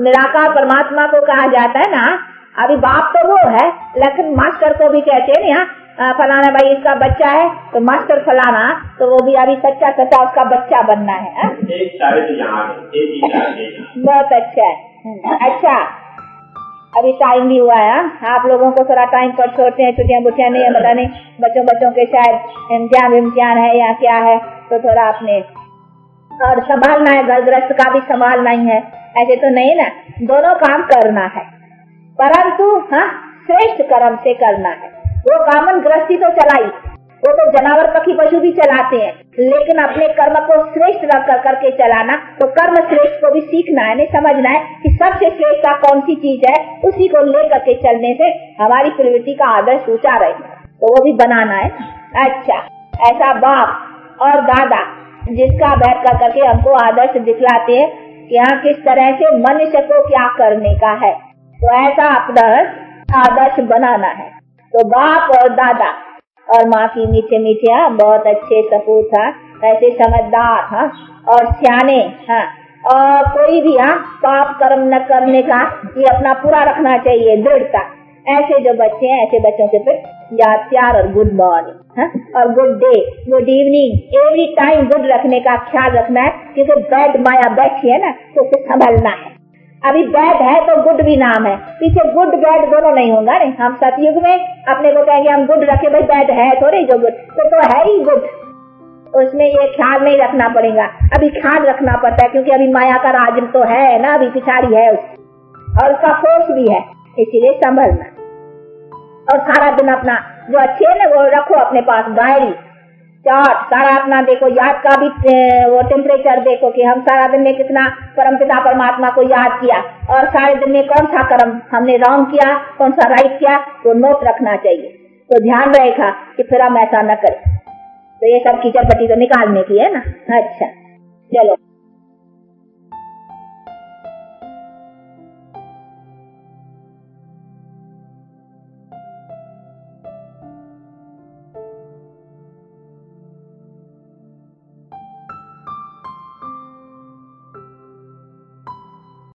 निराकार परमात्मा को कहा जाता है ना। अभी बाप तो वो है, लेकिन मास्टर को भी कहते हैं ना, फलाना भाई इसका बच्चा है तो मास्टर फलाना, तो वो भी अभी सच्चा सच्चा उसका बच्चा बनना है। बहुत अच्छा है। अच्छा अभी टाइम भी हुआ है, आप लोगों को थोड़ा टाइम पर छोड़ते हैं, छुट्टियां बुट्टियां नहीं है, पता नहीं बच्चों के शायद इम्तिहान है या क्या है, तो थोड़ा अपने और संभालना है, घर गृहस्थ का भी संभालना ही है। ऐसे तो नहीं ना, दोनों काम करना है, परंतु श्रेष्ठ कर्म से करना है। वो कामन गृहस्थी तो चलाई, वो तो जानवर पक्षी पशु भी चलाते हैं, लेकिन अपने कर्म को श्रेष्ठ रख करके चलाना, तो कर्म श्रेष्ठ को भी सीखना है, नहीं समझना है कि सबसे श्रेष्ठ कौन सी चीज है, उसी को लेकर के चलने से हमारी प्रवृत्ति का आदर्श ऊंचा रहे, तो वो भी बनाना है। अच्छा ऐसा बाप और दादा जिसका बैठ कर करके हमको आदर्श दिखलाते हैं कि यहाँ किस तरह से मनुष्य को क्या करने का है, तो ऐसा अपना आदर्श बनाना है। तो बाप और दादा और माँ की मीठे मीठे बहुत अच्छे सपूत ऐसे समझदार और सियाने और कोई भी पाप कर्म न करने का ये अपना पूरा रखना चाहिए दृढ़ता। ऐसे जो बच्चे हैं, ऐसे बच्चों के फिर याद प्यार और गुड मॉर्निंग और good day, good evening, every time good रखने का ख्याल रखना है, क्योंकि बैड माया बैठी है ना, तो उसे संभलना है। अभी बैड है तो गुड भी नाम है, पीछे गुड बैड दोनों नहीं होगा। नहीं हम सतयुग में अपने को कहेंगे हम गुड रखे, भाई बैड है थोड़ी, जो गुड तो है ही गुड, उसमें ये ख्याल नहीं रखना पड़ेगा। अभी ख्याल रखना पड़ता है, क्योंकि अभी माया का राज तो है ना, अभी पिछाड़ी है उसकी और उसका फोर्स भी है, इसीलिए संभलना। और सारा दिन अपना जो अच्छे है ना वो रखो अपने पास, डायरी चार्ट सारा अपना देखो, याद का भी वो टेम्परेचर देखो कि हम सारा दिन में कितना परमपिता परमात्मा को याद किया, और सारे दिन में कौन सा कर्म हमने रॉन्ग किया, कौन सा राइट किया, तो नोट रखना चाहिए। तो ध्यान रहेगा कि फिर हम ऐसा न करें। तो ये सब कीचड़ पट्टी तो निकालने की है ना। अच्छा चलो।